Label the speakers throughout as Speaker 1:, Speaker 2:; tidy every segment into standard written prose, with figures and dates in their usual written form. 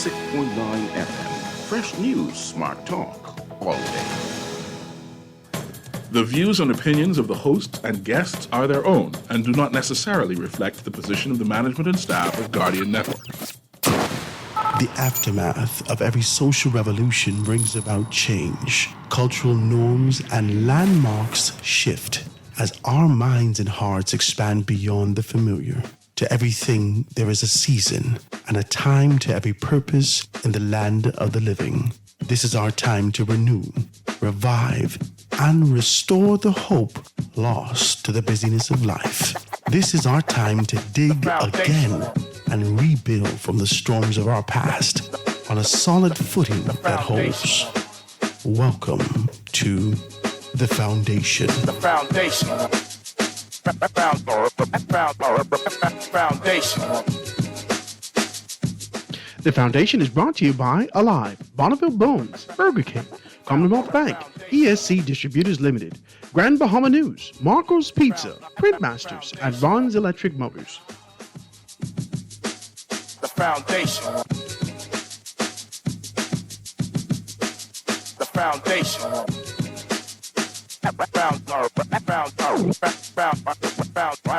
Speaker 1: 96.9 FM. Fresh news, smart talk, all day. The views and opinions of the hosts and guests are their own and do not necessarily reflect the position of the management and staff of Guardian Network.
Speaker 2: The aftermath of every social revolution brings about change. Cultural norms and landmarks shift as our minds and hearts expand beyond the familiar. To everything, there is a season and a time to every purpose in the land of the living. This is our time to renew, revive, and restore the hope lost to the busyness of life. This is our time to dig again and rebuild from the storms of our past on a solid footing that holds. Welcome to The Foundation.
Speaker 3: The Foundation.
Speaker 4: The Foundation is brought to you by Alive, Bonneville Bones, Burger King, Commonwealth Bank, ESC Distributors Limited, Grand Bahama News, Marco's Pizza, Printmasters, and Vaughn's Electric Motors.
Speaker 3: The Foundation. The Foundation.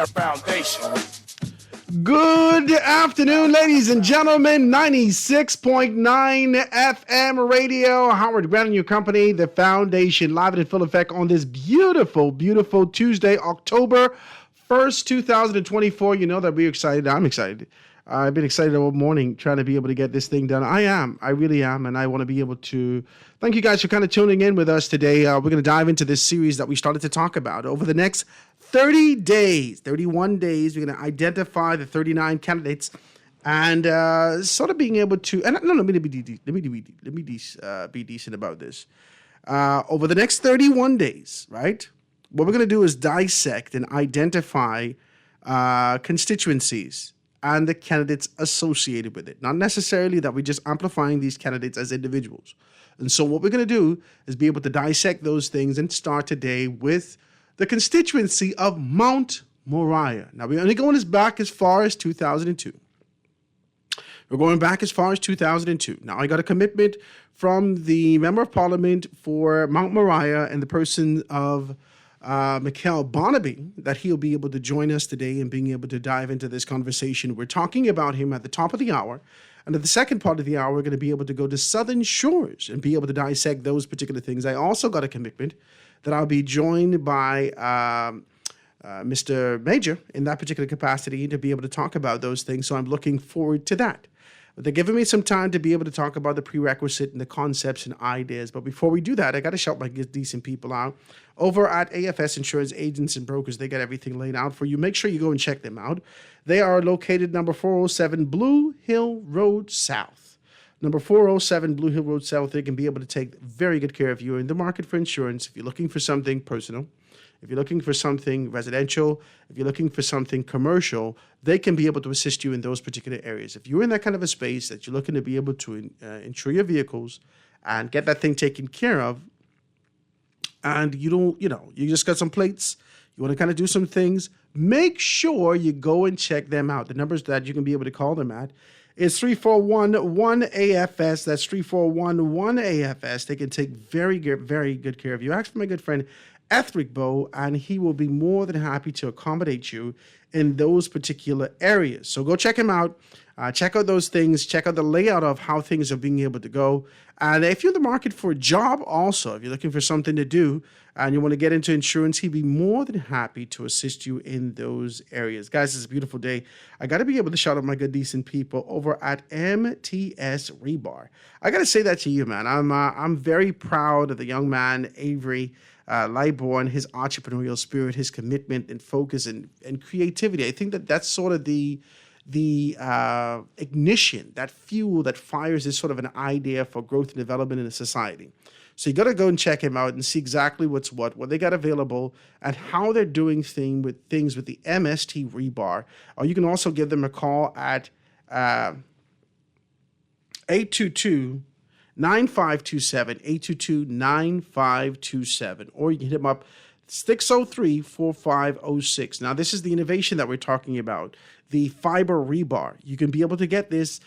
Speaker 3: Foundation.
Speaker 4: Good afternoon, ladies and gentlemen. 96.9 FM radio. Howard Grant and your company, The Foundation, live and in full effect on this beautiful, beautiful Tuesday, October 1st, 2024. You know that we're excited. I'm excited. I've been excited all morning trying to be able to get this thing done. I really am. And I want to be able to thank you guys for kind of tuning in with us today. We're going to dive into this series that we started to talk about. Over the next 30 days, 31 days, we're going to identify the 39 candidates and sort of being able to, and no, let me be decent about this. Over the next 31 days, right? What we're going to do is dissect and identify constituencies and the candidates associated with it. Not necessarily that we're just amplifying these candidates as individuals. And so what we're going to do is be able to dissect those things and start today with the constituency of Mount Moriah. Now, we're only going back as far as 2002. We're going back as far as 2002. Now, I got a commitment from the Member of Parliament for Mount Moriah and the person of Mikhail Barnaby, that he'll be able to join us today and being able to dive into this conversation. We're talking about him at the top of the hour. And at the second part of the hour, we're going to be able to go to Southern Shores and be able to dissect those particular things. I also got a commitment that I'll be joined by Mr. Major in that particular capacity to be able to talk about those things. So I'm looking forward to that. But they're giving me some time to be able to talk about the prerequisite and the concepts and ideas. But before we do that, I got to shout my decent people out. Over at AFS Insurance Agents and Brokers, they got everything laid out for you. Make sure you go and check them out. They are located number 407 Blue Hill Road South. Number 407 Blue Hill Road South. They can be able to take very good care of you in the market for insurance. If you're looking for something personal, if you're looking for something residential, if you're looking for something commercial, they can be able to assist you in those particular areas. If you're in that kind of a space that you're looking to be able to insure your vehicles and get that thing taken care of, and you just got some plates, you want to kind of do some things, make sure you go and check them out. The numbers that you can be able to call them at is 341-1AFS. That's 341-1AFS. They can take very good care of you. Ask for my good friend Ethric Bow, and he will be more than happy to accommodate you in those particular areas. So go check him out. Check out those things. Check out the layout of how things are being able to go. And if you're in the market for a job also, if you're looking for something to do and you want to get into insurance, he'd be more than happy to assist you in those areas. Guys, it's a beautiful day. I got to be able to shout out my good, decent people over at MTS Rebar. I got to say that to you, man. I'm very proud of the young man, Avery Liborn, his entrepreneurial spirit, his commitment and focus and creativity. I think that's sort of the ignition, that fuel that fires this sort of an idea for growth and development in a society. So you got to go and check him out and see exactly what they got available, and how they're doing things with the MST Rebar. Or you can also give them a call at 822-9527, 822-9527, or you can hit them up 603-4506. Now, this is the innovation that we're talking about, the fiber rebar. You can be able to get this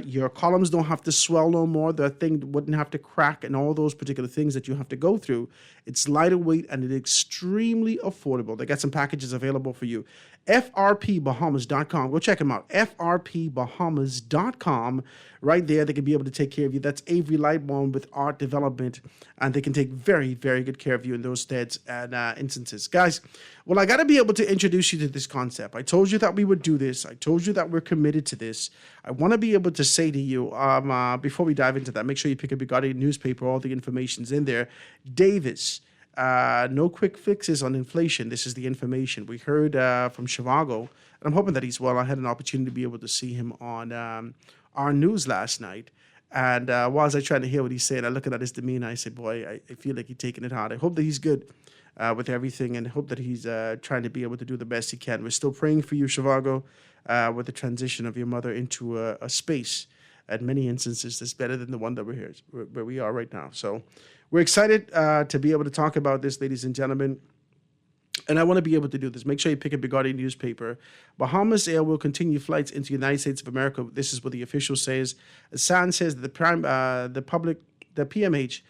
Speaker 4: Your columns don't have to swell no more. The thing wouldn't have to crack and all those particular things that you have to go through. It's lighter weight and it's extremely affordable. They got some packages available for you. FRPBahamas.com. Go check them out. FRPBahamas.com. Right there, they can be able to take care of you. That's Avery Lightbourne with Art Development, and they can take very, very good care of you in those steads and instances. Guys, well, I got to be able to introduce you to this concept. I told you that we would do this. I told you that we're committed to this. I want to be able to say to you, before we dive into that, make sure you pick up your Guardian newspaper. All the information's in there. Davis. No quick fixes on inflation. This is the information. We heard from Shivago, and I'm hoping that he's well. I had an opportunity to be able to see him on our news last night. And while I was trying to hear what he said, I looked at his demeanor. I said, boy, I feel like he's taking it hard. I hope that he's good with everything and hope that he's trying to be able to do the best he can. We're still praying for you, Shivago, with the transition of your mother into a space at many instances that's better than the one that we're here, where we are right now. So we're excited to be able to talk about this, ladies and gentlemen. And I want to be able to do this. Make sure you pick up your Guardian newspaper. Bahamas Air will continue flights into the United States of America. This is what the official says. San says that the PMH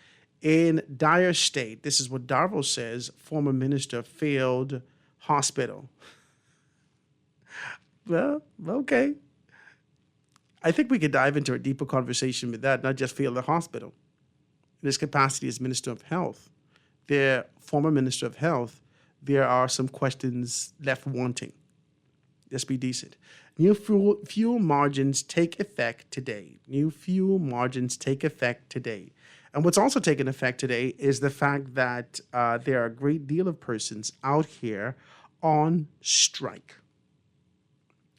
Speaker 4: in dire state. This is what Darvo says. Former minister failed hospital. Well, okay. I think we could dive into a deeper conversation with that, not just failed the hospital. In his capacity as Minister of Health, their former Minister of Health, there are some questions left wanting. Let's be decent. New fuel margins take effect today. New fuel margins take effect today. And what's also taking effect today is the fact that there are a great deal of persons out here on strike.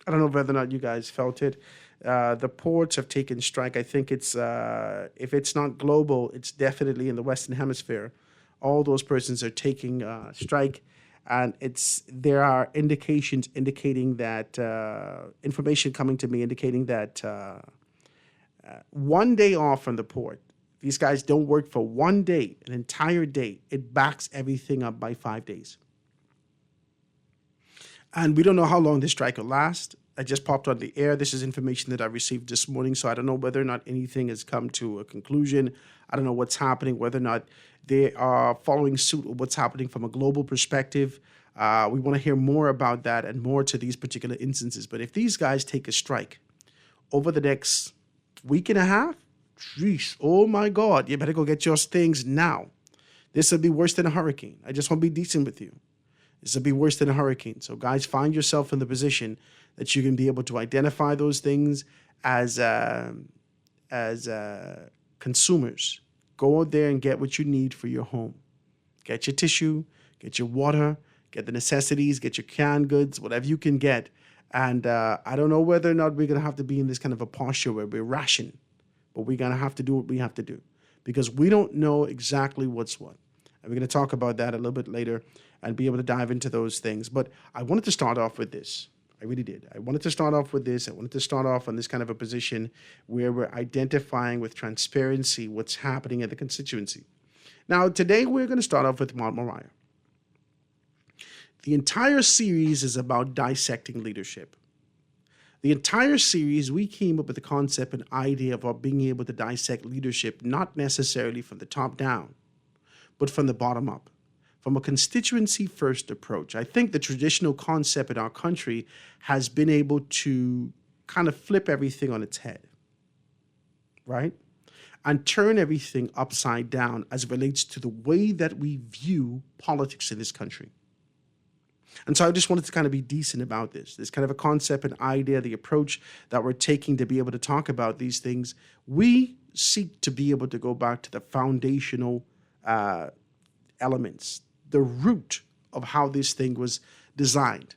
Speaker 4: I don't know whether or not you guys felt it. The ports have taken strike. I think it's, if it's not global, it's definitely in the Western Hemisphere. All those persons are taking strike. And there are indications indicating that, information coming to me indicating that 1 day off from the port, these guys don't work for 1 day, an entire day, it backs everything up by 5 days. And we don't know how long this strike will last. I just popped on the air. This is information that I received this morning, so I don't know whether or not anything has come to a conclusion. I don't know what's happening, whether or not they are following suit with what's happening from a global perspective. We want to hear more about that and more to these particular instances. But if these guys take a strike over the next week and a half, geez, oh my God, you better go get your things now. This will be worse than a hurricane. I just want to be decent with you. This will be worse than a hurricane. So guys, find yourself in the position that you can be able to identify those things as consumers. Go out there and get what you need for your home. Get your tissue, get your water, get the necessities, get your canned goods, whatever you can get. And I don't know whether or not we're going to have to be in this kind of a posture where we're ration, but we're going to have to do what we have to do because we don't know exactly what's what. And we're going to talk about that a little bit later and be able to dive into those things. But I wanted to start off with this. I really did. I wanted to start off with this. I wanted to start off on this kind of a position where we're identifying with transparency what's happening in the constituency. Now, today we're going to start off with Mount Moriah. The entire series is about dissecting leadership. The entire series, we came up with the concept and idea of being able to dissect leadership, not necessarily from the top down, but from the bottom up. From a constituency-first approach. I think the traditional concept in our country has been able to kind of flip everything on its head, right? And turn everything upside down as it relates to the way that we view politics in this country. And so I just wanted to kind of be decent about this. This kind of a concept and idea, the approach that we're taking to be able to talk about these things. We seek to be able to go back to the foundational elements, the root of how this thing was designed.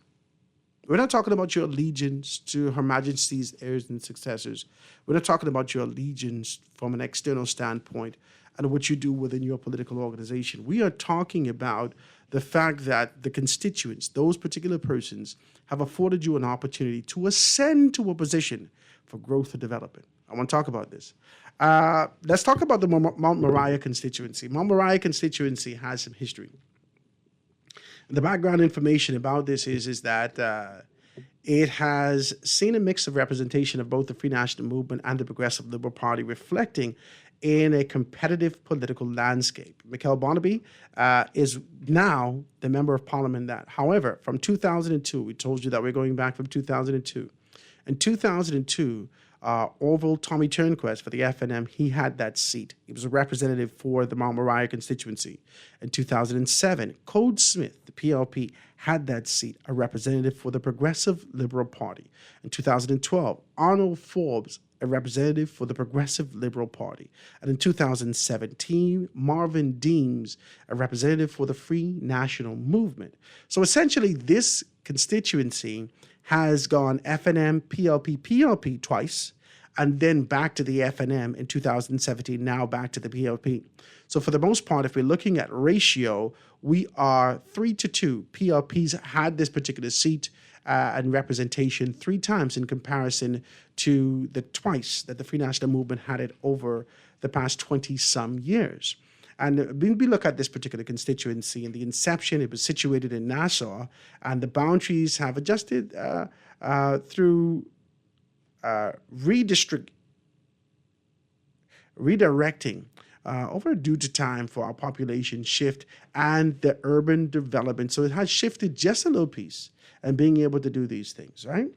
Speaker 4: We're not talking about your allegiance to Her Majesty's heirs and successors. We're not talking about your allegiance from an external standpoint and what you do within your political organization. We are talking about the fact that the constituents, those particular persons, have afforded you an opportunity to ascend to a position for growth and development. I want to talk about this. Let's talk about the Mount Moriah constituency. Mount Moriah constituency has some history. The background information about this is that It has seen a mix of representation of both the Free National Movement and the Progressive Liberal Party, reflecting in a competitive political landscape. Mikhail Barnaby is now the member of parliament that. However, from 2002, we told you that we're going back from 2002. In 2002, Orville Tommy Turnquest for the FNM, he had that seat. He was a representative for the Mount Moriah constituency. In 2007, Code Smith, the PLP, had that seat, a representative for the Progressive Liberal Party. In 2012, Arnold Forbes, a representative for the Progressive Liberal Party. And in 2017, Marvin Deems, a representative for the Free National Movement. So essentially, this constituency has gone FNM, PLP, PLP twice, and then back to the FNM in 2017, now back to the PLP. So for the most part, if we're looking at ratio, we are 3-2. PLP's had this particular seat and representation 3 times in comparison to the twice that the Free National Movement had it over the past 20-some years. And when we look at this particular constituency, in the inception, it was situated in Nassau, and the boundaries have adjusted through redirecting over due to time for our population shift and the urban development. So it has shifted just a little piece and being able to do these things, right?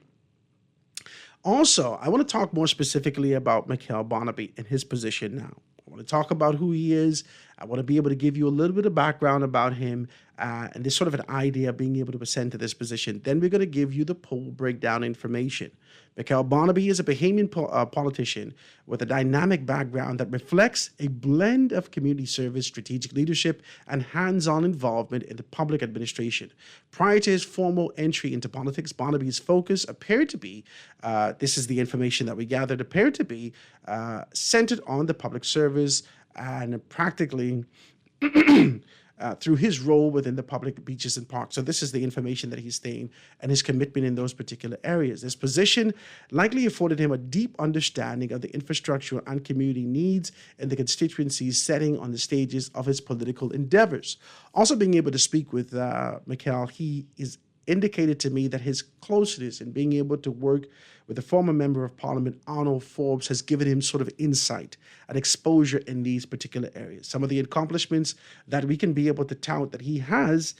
Speaker 4: Also, I want to talk more specifically about Mikhail Barnaby and his position now. I want to talk about who he is. I want to be able to give you a little bit of background about him and this sort of an idea of being able to ascend to this position. Then we're going to give you the poll breakdown information. Mikhail Barnaby is a Bahamian politician with a dynamic background that reflects a blend of community service, strategic leadership, and hands-on involvement in the public administration. Prior to his formal entry into politics, Barnaby's focus appeared to be, this is the information that we gathered, appeared to be centered on the public service and practically through his role within the public beaches and parks. So this is the information that he's saying and his commitment in those particular areas. This position likely afforded him a deep understanding of the infrastructure and community needs in the constituency's setting on the stages of his political endeavors. Also being able to speak with Mikhail, he is indicated to me that his closeness in being able to work with the former member of parliament, Arnold Forbes, has given him sort of insight and exposure in these particular areas. Some of the accomplishments that we can be able to tout that he has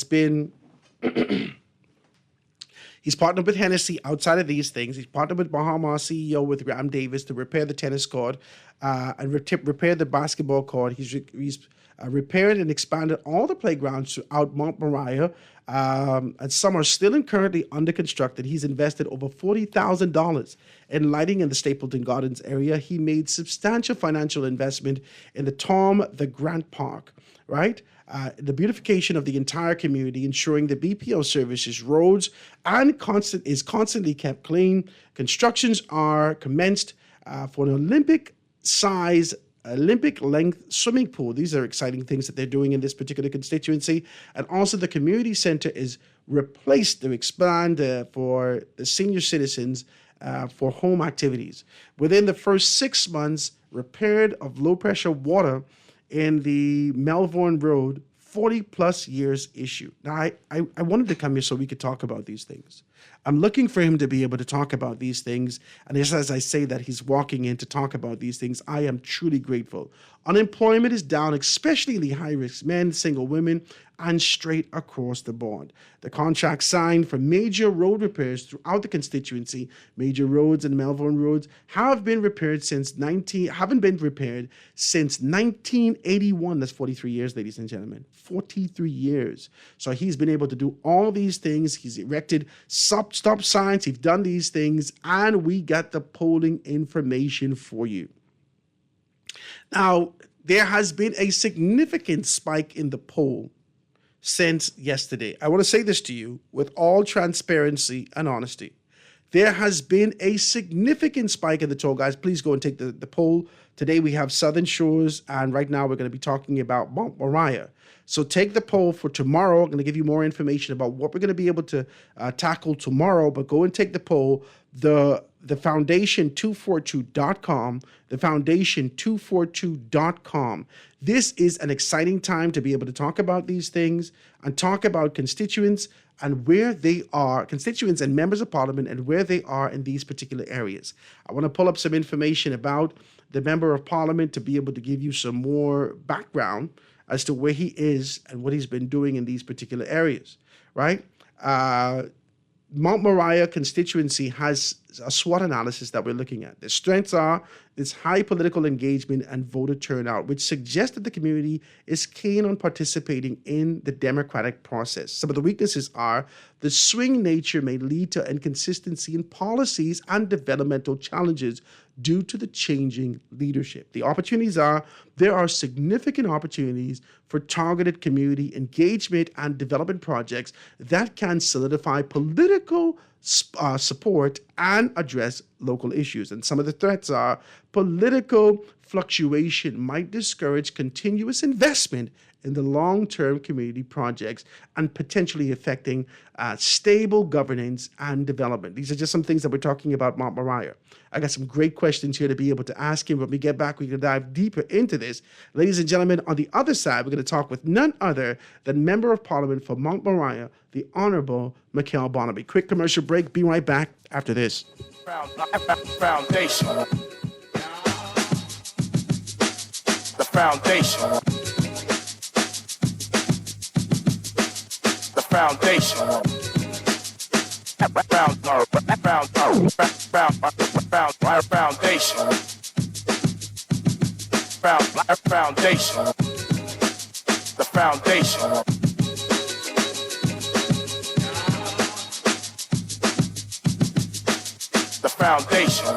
Speaker 4: been he's partnered with Hennessy outside of these things. He's partnered with Bahamas CEO with Graham Davis to repair the tennis court and repair the basketball court. He's repaired and expanded all the playgrounds throughout Mount Moriah, and some are still and currently under construction. He's invested over $40,000 in lighting in the Stapleton Gardens area. He made substantial financial investment in the Tom the Grant Park, right? The beautification of the entire community, ensuring the BPO services, roads, and constantly kept clean. Constructions are commenced for an Olympic length swimming pool. These are exciting things that they're doing in this particular constituency. And also the community center is replaced to expand for the senior citizens for home activities. Within the first 6 months, repaired of low pressure water in the Melbourne Road, 40 plus years issue. Now, I wanted to come here so we could talk about these things. I'm looking for him to be able to talk about these things. And just as I say that he's walking in to talk about these things, I am truly grateful. Unemployment is down, especially in the high-risk men, single women, and straight across the board. The contract signed for major road repairs throughout the constituency, major roads and Melbourne roads, haven't been repaired since 1981. That's 43 years, ladies and gentlemen. 43 years. So he's been able to do all these things. He's erected stop signs. He's done these things, and we got the polling information for you. Now, there has been a significant spike in the poll since yesterday. I want to say this to you with all transparency and honesty. There has been a significant spike in the poll, guys. Please go and take the poll. Today we have Southern Shores, and right now we're going to be talking about Mount Moriah. So take the poll for tomorrow. I'm going to give you more information about what we're going to be able to tackle tomorrow, but go and take the poll. The Foundation242.com, the Foundation242.com. This is an exciting time to be able to talk about these things and talk about constituents and where they are, constituents and members of parliament, and where they are in these particular areas. I want to pull up some information about the member of parliament to be able to give you some more background as to where he is and what he's been doing in these particular areas, right? Mount Moriah constituency has a SWOT analysis that we're looking at. The strengths are this high political engagement and voter turnout, which suggests that the community is keen on participating in the democratic process. Some of the weaknesses are the swing nature may lead to inconsistency in policies and developmental challenges due to the changing leadership. The opportunities are there are significant opportunities for targeted community engagement and development projects that can solidify political support and address local issues. And some of the threats are political fluctuation might discourage continuous investment in the long-term community projects and potentially affecting stable governance and development. These are just some things that we're talking about Mount Moriah. I got some great questions here to be able to ask him. When we get back, we can dive deeper into this. Ladies and gentlemen, on the other side, we're going to talk with none other than Member of Parliament for Mount Moriah, the Honorable Mikhail Barnaby. Quick commercial break. Be right back after this.
Speaker 3: Foundation. The foundation. The foundation. Foundation. Foundation. The foundation. The foundation.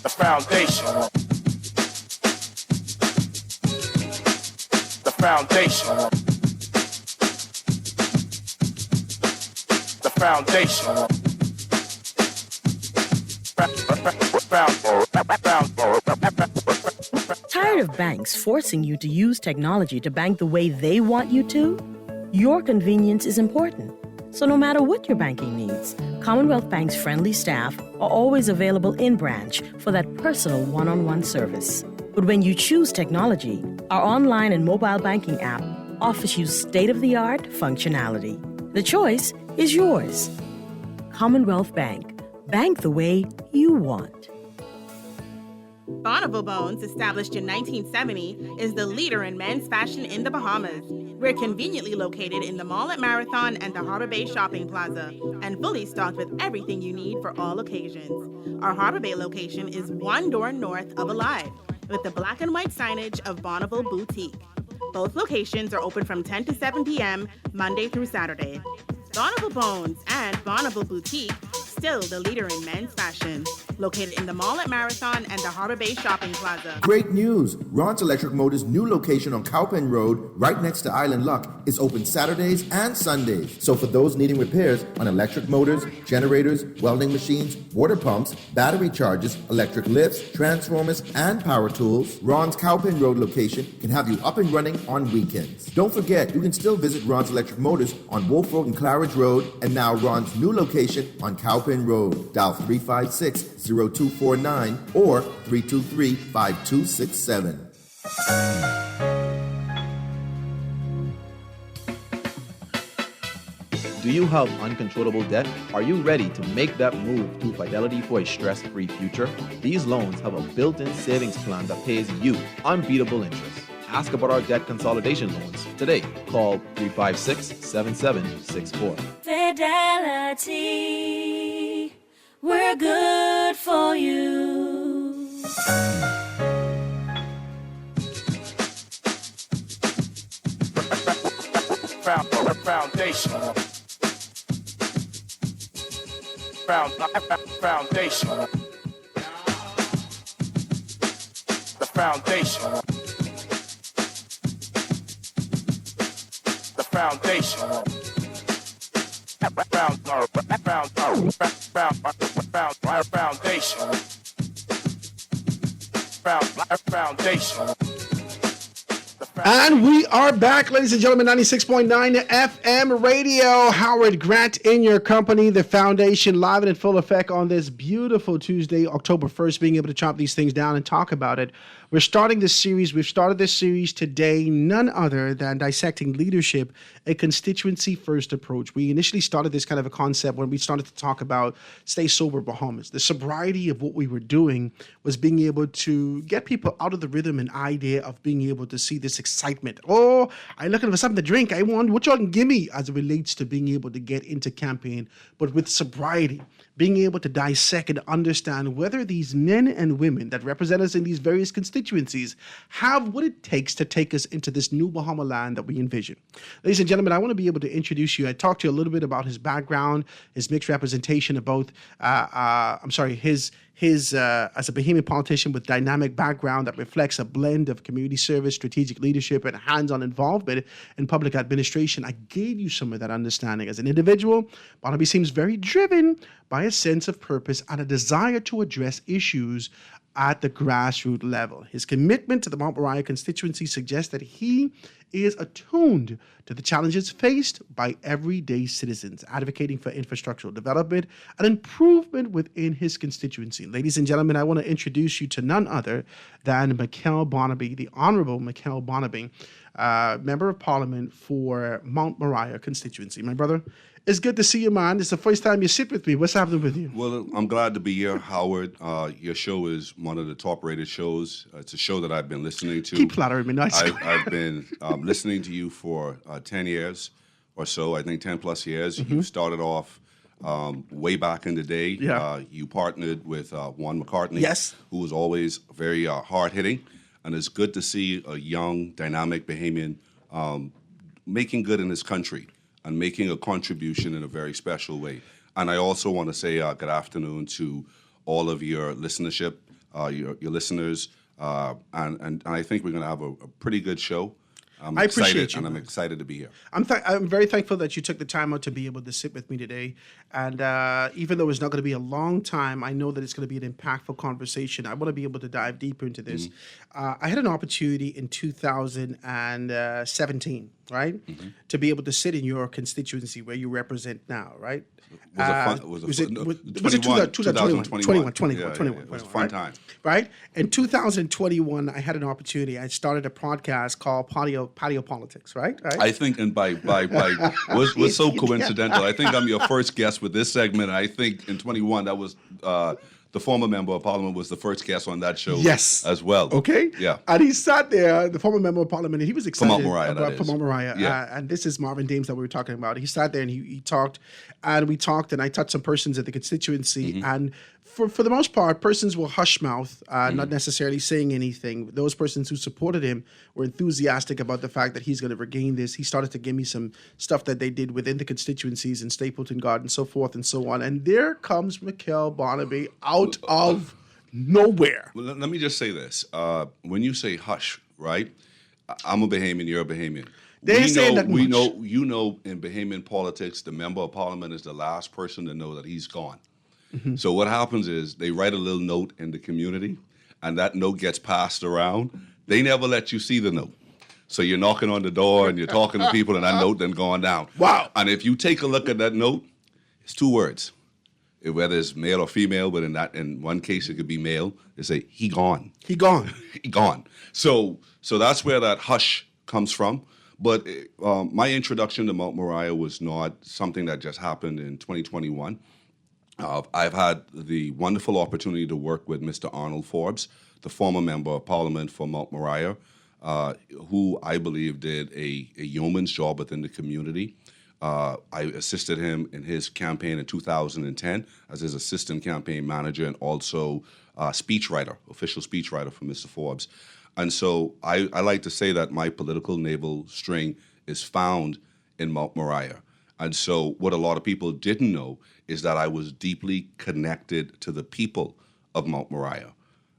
Speaker 3: The foundation. The foundation. The foundation.
Speaker 5: Tired of banks forcing you to use technology to bank the way they want you to? Your convenience is important. So no matter what your banking needs, Commonwealth Bank's friendly staff are always available in branch for that personal one-on-one service. But when you choose technology, our online and mobile banking app offers you state-of-the-art functionality. The choice is yours. Commonwealth Bank. Bank the way you want.
Speaker 6: Bonneville Bones, established in 1970, is the leader in men's fashion in the Bahamas. We're conveniently located in the Mall at Marathon and the Harbor Bay Shopping Plaza, and fully stocked with everything you need for all occasions. Our Harbor Bay location is one door north of Alive, with the black and white signage of Bonneville Boutique. Both locations are open from 10 to 7 p.m. Monday through Saturday. Bonneville Bones and Bonneville Boutique, still the leader in men's fashion. Located in the Mall at Marathon and the Harbor Bay Shopping Plaza.
Speaker 7: Great news! Ron's Electric Motors' new location on Cowpen Road, right next to Island Luck, is open Saturdays and Sundays. So for those needing repairs on electric motors, generators, welding machines, water pumps, battery chargers, electric lifts, transformers, and power tools, Ron's Cowpen Road location can have you up and running on weekends. Don't forget, you can still visit Ron's Electric Motors on Wolf Road and Claridge Road, and now Ron's new location on Cowpen Road. Dial 356-0249 or 323-5267.
Speaker 8: Do you have uncontrollable debt? Are you ready to make that move to Fidelity for a stress-free future? These loans have a built-in savings plan that pays you unbeatable interest. Ask about our debt consolidation loans today. Call 356-7764.
Speaker 9: Fidelity, we're good for you.
Speaker 3: Foundation. Foundation. The foundation. The foundation. Foundation.
Speaker 4: And we are back, ladies and gentlemen, 96.9 FM radio. Howard Grant in your company, the foundation, live and in full effect on this beautiful Tuesday, October 1st, being able to chop these things down and talk about it We're starting this series. We've started this series today, none other than dissecting leadership, a constituency-first approach. We initially started this kind of a concept when we started to talk about Stay Sober Bahamas. The sobriety of what we were doing was being able to get people out of the rhythm and idea of being able to see this excitement. Oh, I'm looking for something to drink. I want what y'all can give me as it relates to being able to get into campaign, but with sobriety, being able to dissect and understand whether these men and women that represent us in these various constituencies have what it takes to take us into this new Bahama land that we envision. Ladies and gentlemen, I want to be able to introduce you. I talked to you a little bit about his background, his mixed representation of both, his as a Bahamian politician with dynamic background that reflects a blend of community service, strategic leadership, and hands-on involvement in public administration. I gave you some of that understanding. As an individual, Barnaby seems very driven by a sense of purpose and a desire to address issues at the grassroots level. His commitment to the Mount Moriah constituency suggests that he is attuned to the challenges faced by everyday citizens, advocating for infrastructural development and improvement within his constituency. Ladies and gentlemen, I want to introduce you to none other than Mikel Barnaby, the Honorable Mikel Barnaby, Member of Parliament for Mount Moriah constituency. My brother, it's good to see you, man. It's the first time you sit with me. What's happening with you?
Speaker 10: Well, I'm glad to be here, Howard. Your show is one of the top-rated shows. It's a show that I've been listening to.
Speaker 4: Keep flattering me, nice.
Speaker 10: I've been listening to you for 10 years or so, I think 10-plus years.
Speaker 4: Mm-hmm.
Speaker 10: You started off way back in the day.
Speaker 4: Yeah.
Speaker 10: You partnered with Juan McCartney,
Speaker 4: Yes.
Speaker 10: who was always very hard-hitting. And it's good to see a young, dynamic Bahamian making good in this country and making a contribution in a very special way. And I also want to say good afternoon to all of your listenership, your listeners, and I think we're going to have a pretty good show.
Speaker 4: I appreciate you,
Speaker 10: and I'm
Speaker 4: man.
Speaker 10: excited to be here.
Speaker 4: I'm very thankful that you took the time out to be able to sit with me today. And even though it's not going to be a long time, I know that it's going to be an impactful conversation. I want to be able to dive deeper into this. I had an opportunity in 2017, right, to be able to sit in your constituency where you represent now, right?
Speaker 10: Was it
Speaker 4: 2021? 2021.
Speaker 10: It was a fun time.
Speaker 4: Right? In 2021, I had an opportunity. I started a podcast called Patio Politics, right?
Speaker 10: I think, and by was so coincidental. I think I'm your first guest with this segment. I think in 21, that was the former member of parliament was the first guest on that show.
Speaker 4: Yes.
Speaker 10: As well.
Speaker 4: Okay.
Speaker 10: Yeah.
Speaker 4: And he sat there, the former member of parliament, and he was excited
Speaker 10: Mount Moriah,
Speaker 4: about
Speaker 10: that is.
Speaker 4: Mount Moriah.
Speaker 10: Yeah.
Speaker 4: And this is Marvin Dames that we were talking about. He sat there and he talked, and we talked, and I touched some persons at the constituency, and for the most part, persons were hush mouth, not necessarily saying anything. Those persons who supported him were enthusiastic about the fact that he's going to regain this. He started to give me some stuff that they did within the constituencies in Stapleton Garden, so forth and so on. And there comes Mikel Barnaby out of nowhere.
Speaker 10: Well, let me just say this. When you say hush, right? I'm a Bahamian, you're a Bahamian.
Speaker 4: They ain't saying that much.
Speaker 10: You know, in Bahamian politics, the member of parliament is the last person to know that he's gone. So what happens is they write a little note in the community, and that note gets passed around. They never let you see the note. So you're knocking on the door and you're talking to people, and that note then going down.
Speaker 4: Wow.
Speaker 10: And if you take a look at that note, it's 2 words. Whether it's male or female, but in one case it could be male. They say, he gone.
Speaker 4: He gone.
Speaker 10: He gone. So that's where that hush comes from. But my introduction to Mount Moriah was not something that just happened in 2021. I've had the wonderful opportunity to work with Mr. Arnold Forbes, the former member of parliament for Mount Moriah, who I believe did a yeoman's job within the community. I assisted him in his campaign in 2010 as his assistant campaign manager and also speechwriter, official speechwriter for Mr. Forbes. And so I like to say that my political navel string is found in Mount Moriah. And so what a lot of people didn't know is that I was deeply connected to the people of Mount Moriah.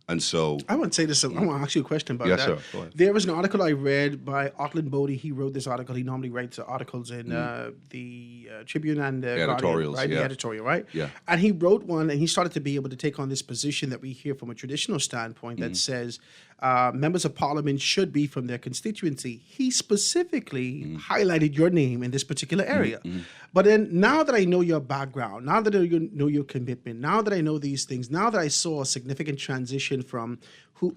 Speaker 10: And so
Speaker 4: I want to say this. I want to ask you a question about
Speaker 10: Yes,
Speaker 4: that.
Speaker 10: sir. Go ahead.
Speaker 4: There was an article I read by Otland Bodie. He wrote this article. He normally writes articles in the Tribune and the
Speaker 10: Editorials,
Speaker 4: Guardian, right?
Speaker 10: yeah.
Speaker 4: The editorial, right?
Speaker 10: Yeah.
Speaker 4: And he wrote one, and he started to be able to take on this position that we hear from a traditional standpoint that says members of parliament should be from their constituency, he specifically highlighted your name in this particular area. But then now that I know your background, now that I know your commitment, now that I know these things, now that I saw a significant transition from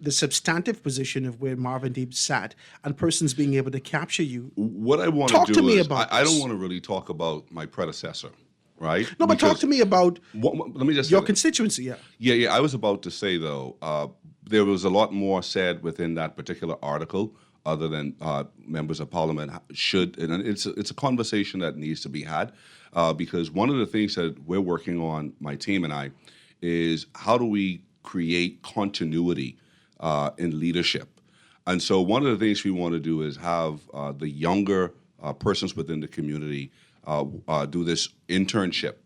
Speaker 4: the substantive position of where Marvin Deeb sat and persons being able to capture you.
Speaker 10: What I want
Speaker 4: Talk
Speaker 10: to
Speaker 4: to
Speaker 10: do
Speaker 4: me
Speaker 10: is,
Speaker 4: about
Speaker 10: I don't
Speaker 4: this.
Speaker 10: want to really talk about my predecessor, right?
Speaker 4: No, but talk
Speaker 10: Because
Speaker 4: to me about
Speaker 10: let me just
Speaker 4: your
Speaker 10: say that.
Speaker 4: constituency. Yeah.
Speaker 10: Yeah. I was about to say though, there was a lot more said within that particular article, other than members of parliament should, and it's a conversation that needs to be had, because one of the things that we're working on, my team and I, is how do we create continuity in leadership. And so one of the things we want to do is have the younger persons within the community do this internship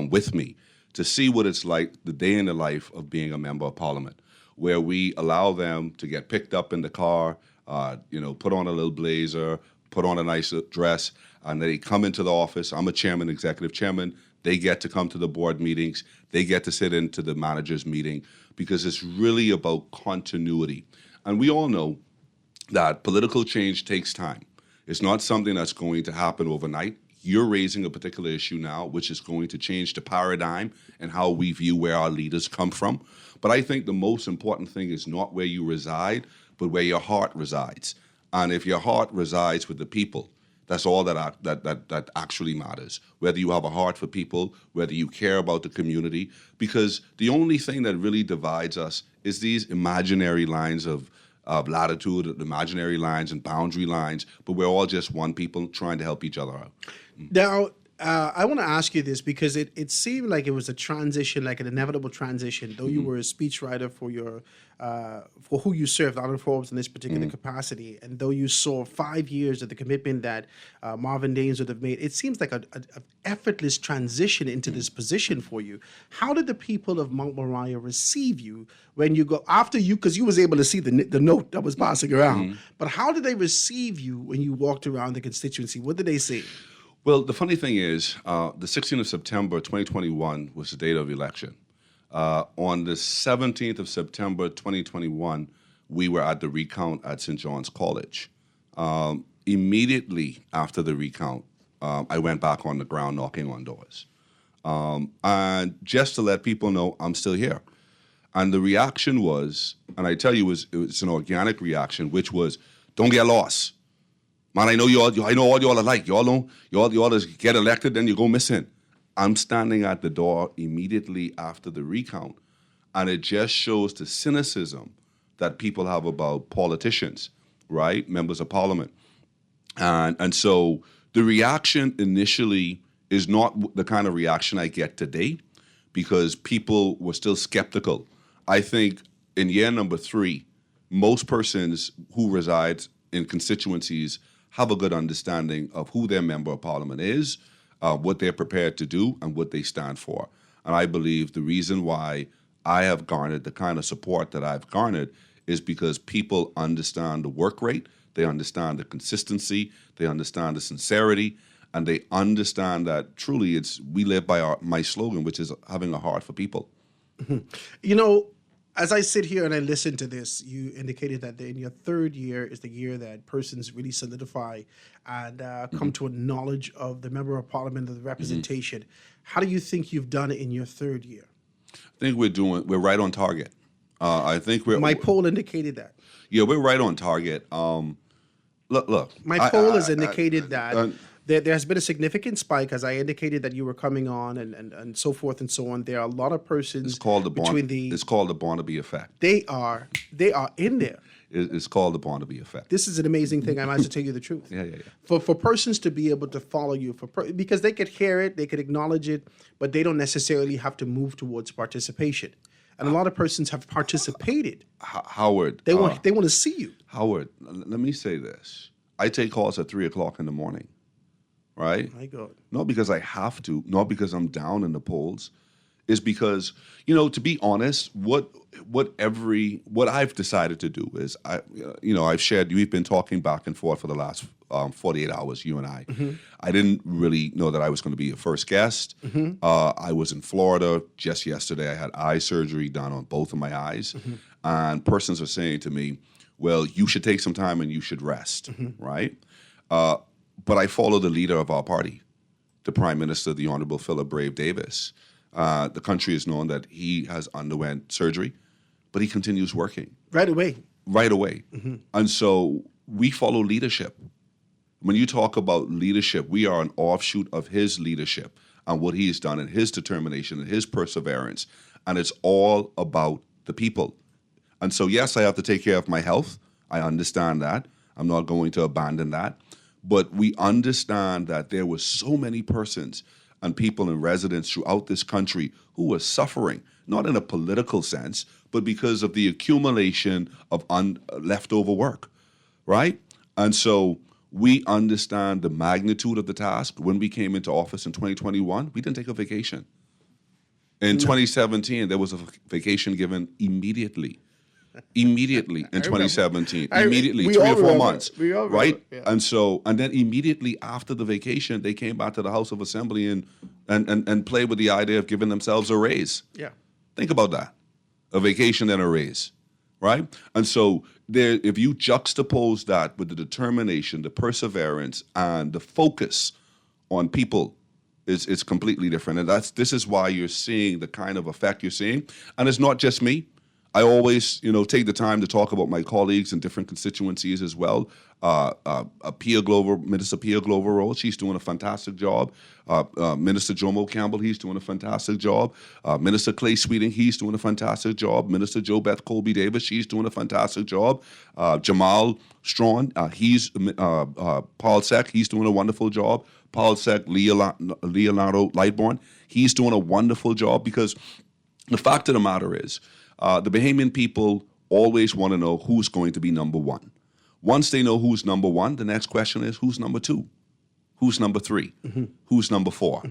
Speaker 10: with me to see what it's like the day in the life of being a member of parliament, where we allow them to get picked up in the car, put on a little blazer, put on a nice dress, and they come into the office. I'm a chairman, executive chairman. They get to come to the board meetings. They get to sit into the manager's meeting, because it's really about continuity. And we all know that political change takes time. It's not something that's going to happen overnight. You're raising a particular issue now, which is going to change the paradigm and how we view where our leaders come from. But I think the most important thing is not where you reside, but where your heart resides. And if your heart resides with the people, that's all that actually matters. Whether you have a heart for people, whether you care about the community, because the only thing that really divides us is these imaginary lines of latitude, imaginary lines and boundary lines, but we're all just one people trying to help each other out.
Speaker 4: Now, I want to ask you this because it seemed like it was a transition, like an inevitable transition. Though you were a speechwriter for for who you served, Alan Forbes, in this particular capacity, and though you saw 5 years of the commitment that Marvin Daines would have made, it seems like a effortless transition into this position for you. How did the people of Mount Moriah receive you when you go after you? Because you was able to see the note that was passing around, but how did they receive you when you walked around the constituency? What did they say?
Speaker 10: Well, the funny thing is, the 16th of September, 2021 was the date of election. On the 17th of September, 2021, we were at the recount at St. John's College. Immediately after the recount, I went back on the ground knocking on doors. And just to let people know I'm still here. And the reaction was, and I tell you, it was an organic reaction, which was, don't get lost. Man, I know I know all y'all are like. Y'all just get elected, then you go missing. I'm standing at the door immediately after the recount, and it just shows the cynicism that people have about politicians, right? Members of parliament. And so the reaction initially is not the kind of reaction I get today, because people were still skeptical. I think in year number 3, most persons who reside in constituencies have a good understanding of who their member of parliament is, what they're prepared to do, and what they stand for. And I believe the reason why I have garnered the kind of support that I've garnered is because people understand the work rate, they understand the consistency, they understand the sincerity, and they understand that truly we live by my slogan, which is having a heart for people.
Speaker 4: You know, as I sit here and I listen to this, you indicated that in your 3rd year is the year that persons really solidify and come to a knowledge of the member of parliament, of the representation. How do you think you've done it in your 3rd year?
Speaker 10: I think we're right on target. I think
Speaker 4: My poll indicated that.
Speaker 10: Yeah, we're right on target. Look.
Speaker 4: My poll has indicated that there has been a significant spike, as I indicated that you were coming on and so forth and so on. There are a lot of persons
Speaker 10: It's called the Barnaby effect.
Speaker 4: They are in there.
Speaker 10: It's called the Barnaby effect.
Speaker 4: This is an amazing thing. I might as well tell you the truth.
Speaker 10: Yeah.
Speaker 4: For persons to be able to follow you, because they could hear it, they could acknowledge it, but they don't necessarily have to move towards participation. And a lot of persons have participated.
Speaker 10: Howard.
Speaker 4: They want to see you.
Speaker 10: Howard, let me say this. I take calls at 3 o'clock in the morning, right?
Speaker 4: My God.
Speaker 10: Not because I have to, not because I'm down in the polls. Is because, to be honest, what I've decided to do is I've shared, we've been talking back and forth for the last 48 hours, you and I. I didn't really know that I was going to be a first guest. I was in Florida just yesterday. I had eye surgery done on both of my eyes. and persons are saying to me, well, you should take some time and you should rest, right? But I follow the leader of our party, the Prime Minister, the Honorable Philip Brave Davis. The country has known that he has underwent surgery, but he continues working.
Speaker 4: Right away.
Speaker 10: Right away. And so we follow leadership. When you talk about leadership, we are an offshoot of his leadership and what he has done and his determination and his perseverance. And it's all about the people. And so, yes, I have to take care of my health. I understand that. I'm not going to abandon that. But we understand that there were so many persons and people and residents throughout this country who were suffering, not in a political sense, but because of the accumulation of leftover work, right? And so we understand the magnitude of the task. When we came into office in 2021, we didn't take a vacation. In 2017, there was a vacation given immediately in 2017, immediately, 3 or 4 months, right?
Speaker 4: Yeah.
Speaker 10: And then immediately after the vacation, they came back to the House of Assembly and played with the idea of giving themselves a raise.
Speaker 4: Yeah.
Speaker 10: Think about that, a vacation and a raise, right? And so there, if you juxtapose that with the determination, the perseverance, and the focus on people, it's completely different. And this is why you're seeing the kind of effect you're seeing. And it's not just me. I always, take the time to talk about my colleagues in different constituencies as well. Minister Pia Glover-Rhodes, she's doing a fantastic job. Minister Jomo Campbell, he's doing a fantastic job. Minister Clay Sweeting, he's doing a fantastic job. Minister Jo Beth Colby Davis, she's doing a fantastic job. Jamal Strawn, Paul Sec, he's doing a wonderful job. Paul Sec, Leonardo Lightbourne, he's doing a wonderful job, because the fact of the matter is, the Bahamian people always want to know who's going to be number one. Once they know who's number one, the next question is, who's number two? Who's number three? Who's number four?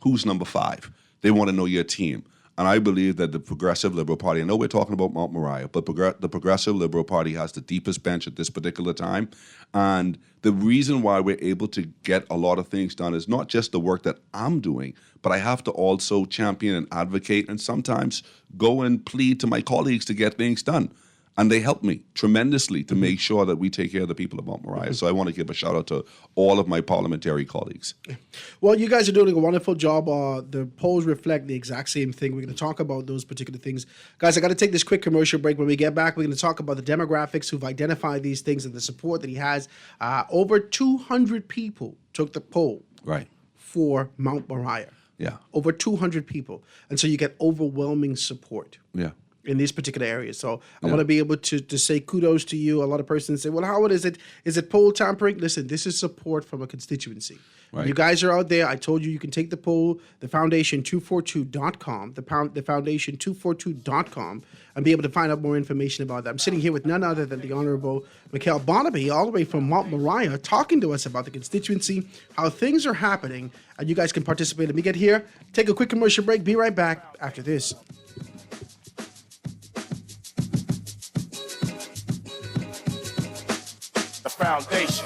Speaker 10: Who's number five? They want to know your team. And I believe that the Progressive Liberal Party, I know we're talking about Mount Moriah, but the Progressive Liberal Party has the deepest bench at this particular time. And the reason why we're able to get a lot of things done is not just the work that I'm doing, but I have to also champion and advocate and sometimes go and plead to my colleagues to get things done. And they help me tremendously to make sure that we take care of the people of Mount Moriah. So I want to give a shout out to all of my parliamentary colleagues.
Speaker 4: Well, you guys are doing a wonderful job. The polls reflect the exact same thing. We're going to talk about those particular things. Guys, I got to take this quick commercial break. When we get back, we're going to talk about the demographics who've identified these things and the support that he has. Over 200 people took the poll for Mount Moriah.
Speaker 10: Yeah.
Speaker 4: Over 200 people. And so you get overwhelming support.
Speaker 10: Yeah.
Speaker 4: In these particular areas. So I want to be able to say kudos to you. A lot of persons say, well, Howard, is it poll tampering? Listen, this is support from a constituency. Right. You guys are out there. I told you can take the poll, the foundation242.com, the foundation242.com, and be able to find out more information about that. I'm sitting here with none other than the Honorable Mikhail Barnaby, all the way from Mount Moriah, talking to us about the constituency, how things are happening, and you guys can participate. Let me get here, take a quick commercial break, be right back after this.
Speaker 3: Foundation.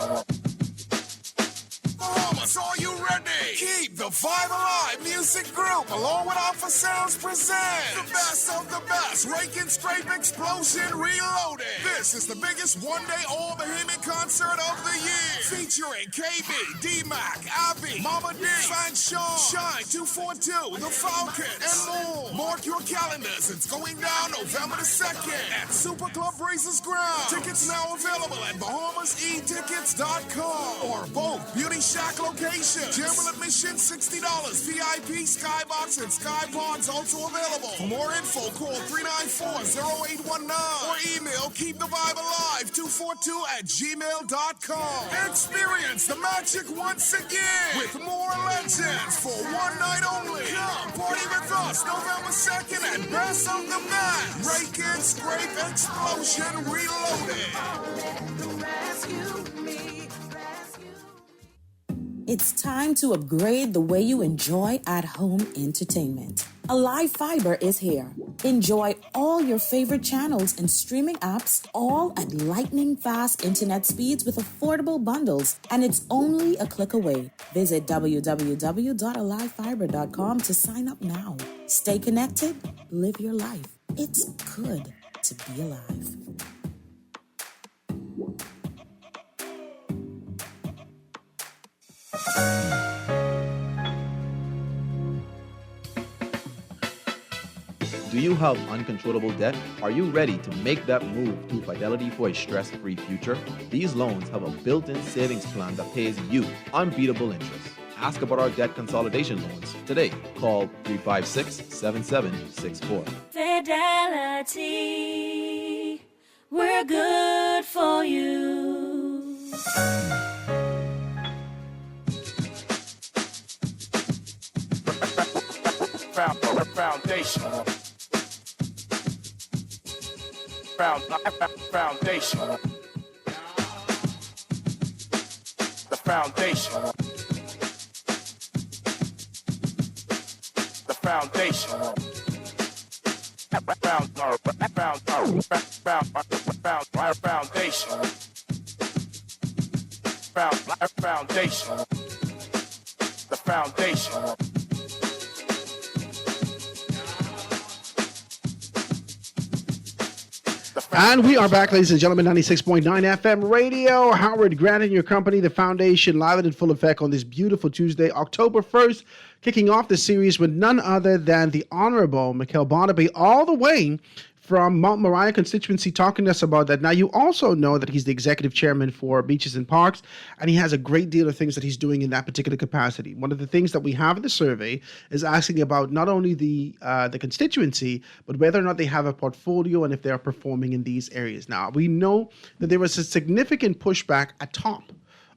Speaker 11: Bahamas, are you ready? Keep the vibe alive. Music Group, along with Alpha Sounds, presents the best of the best. Raking Scrape Explosion Reloaded. This is the biggest one-day all-Bahamian concert of the year. Featuring KB, D-Mac, Abby, Mama D, Fan Sean, Shine 242, The Falcons, and more. Mark your calendars. It's going down November the 2nd at Super Club Races Ground. Tickets now available at BahamasEtickets.com or both Beauty Shack locations. General admission $60. VIP, Skybox, and Skypods also available. For more info, call 394-0819 or email keepthevibealive242@gmail.com. Experience the magic once again with more legends for one night only. Come party with us November 2nd at Best of the Best. Rake and Scrape Explosion Reloaded.
Speaker 9: It's time to upgrade the way you enjoy at-home entertainment. Alive Fiber is here. Enjoy all your favorite channels and streaming apps, all at lightning-fast internet speeds with affordable bundles, and it's only a click away. Visit www.alivefiber.com to sign up now. Stay connected, live your life. It's good to be alive.
Speaker 8: Do you have uncontrollable debt? Are you ready to make that move to Fidelity for a stress-free future? These loans have a built-in savings plan that pays you unbeatable interest. Ask about our debt consolidation loans today. Call 356-7764.
Speaker 12: Fidelity, we're good for you.
Speaker 3: Foundation. Foundation. The foundation. The foundation. Foundation. The foundation.
Speaker 4: And we are back, ladies and gentlemen, 96.9 FM radio. Howard Grant and your company, The Foundation, live and in full effect on this beautiful Tuesday, October 1st, kicking off the series with none other than the Honorable Mikhail Barnaby, all the way from Mount Moriah constituency, talking to us about that. Now, you also know that he's the executive chairman for Beaches and Parks, and he has a great deal of things that he's doing in that particular capacity. One of the things that we have in the survey is asking about not only the constituency, but whether or not they have a portfolio and if they are performing in these areas. Now, we know that there was a significant pushback at top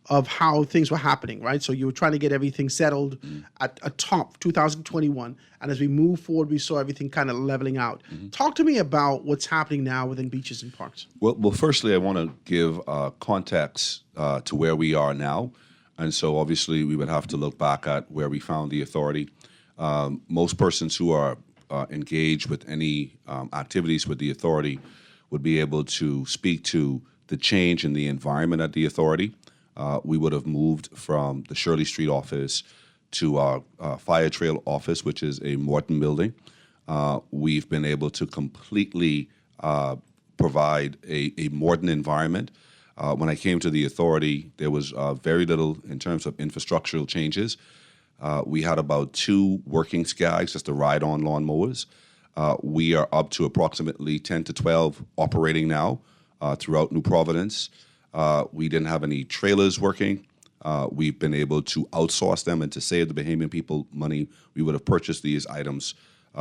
Speaker 4: of how things were happening, right? So you were trying to get everything settled at top 2021. And as we move forward, we saw everything kind of leveling out. Talk to me about what's happening now within Beaches and Parks.
Speaker 10: Well, firstly, I want to give context to where we are now. And so obviously we would have to look back at where we found the authority. Most persons who are engaged with any activities with the authority would be able to speak to the change in the environment at the authority. We would have moved from the Shirley Street office to our Fire Trail office, which is a Morton building. We've been able to completely provide a Morton environment. When I came to the authority, there was very little in terms of infrastructural changes. We had about 2 working SCAGs, just the ride-on lawnmowers. We are up to approximately 10 to 12 operating now throughout New Providence. We didn't have any trailers working. We've been able to outsource them, and to save the Bahamian people money, we would have purchased these items,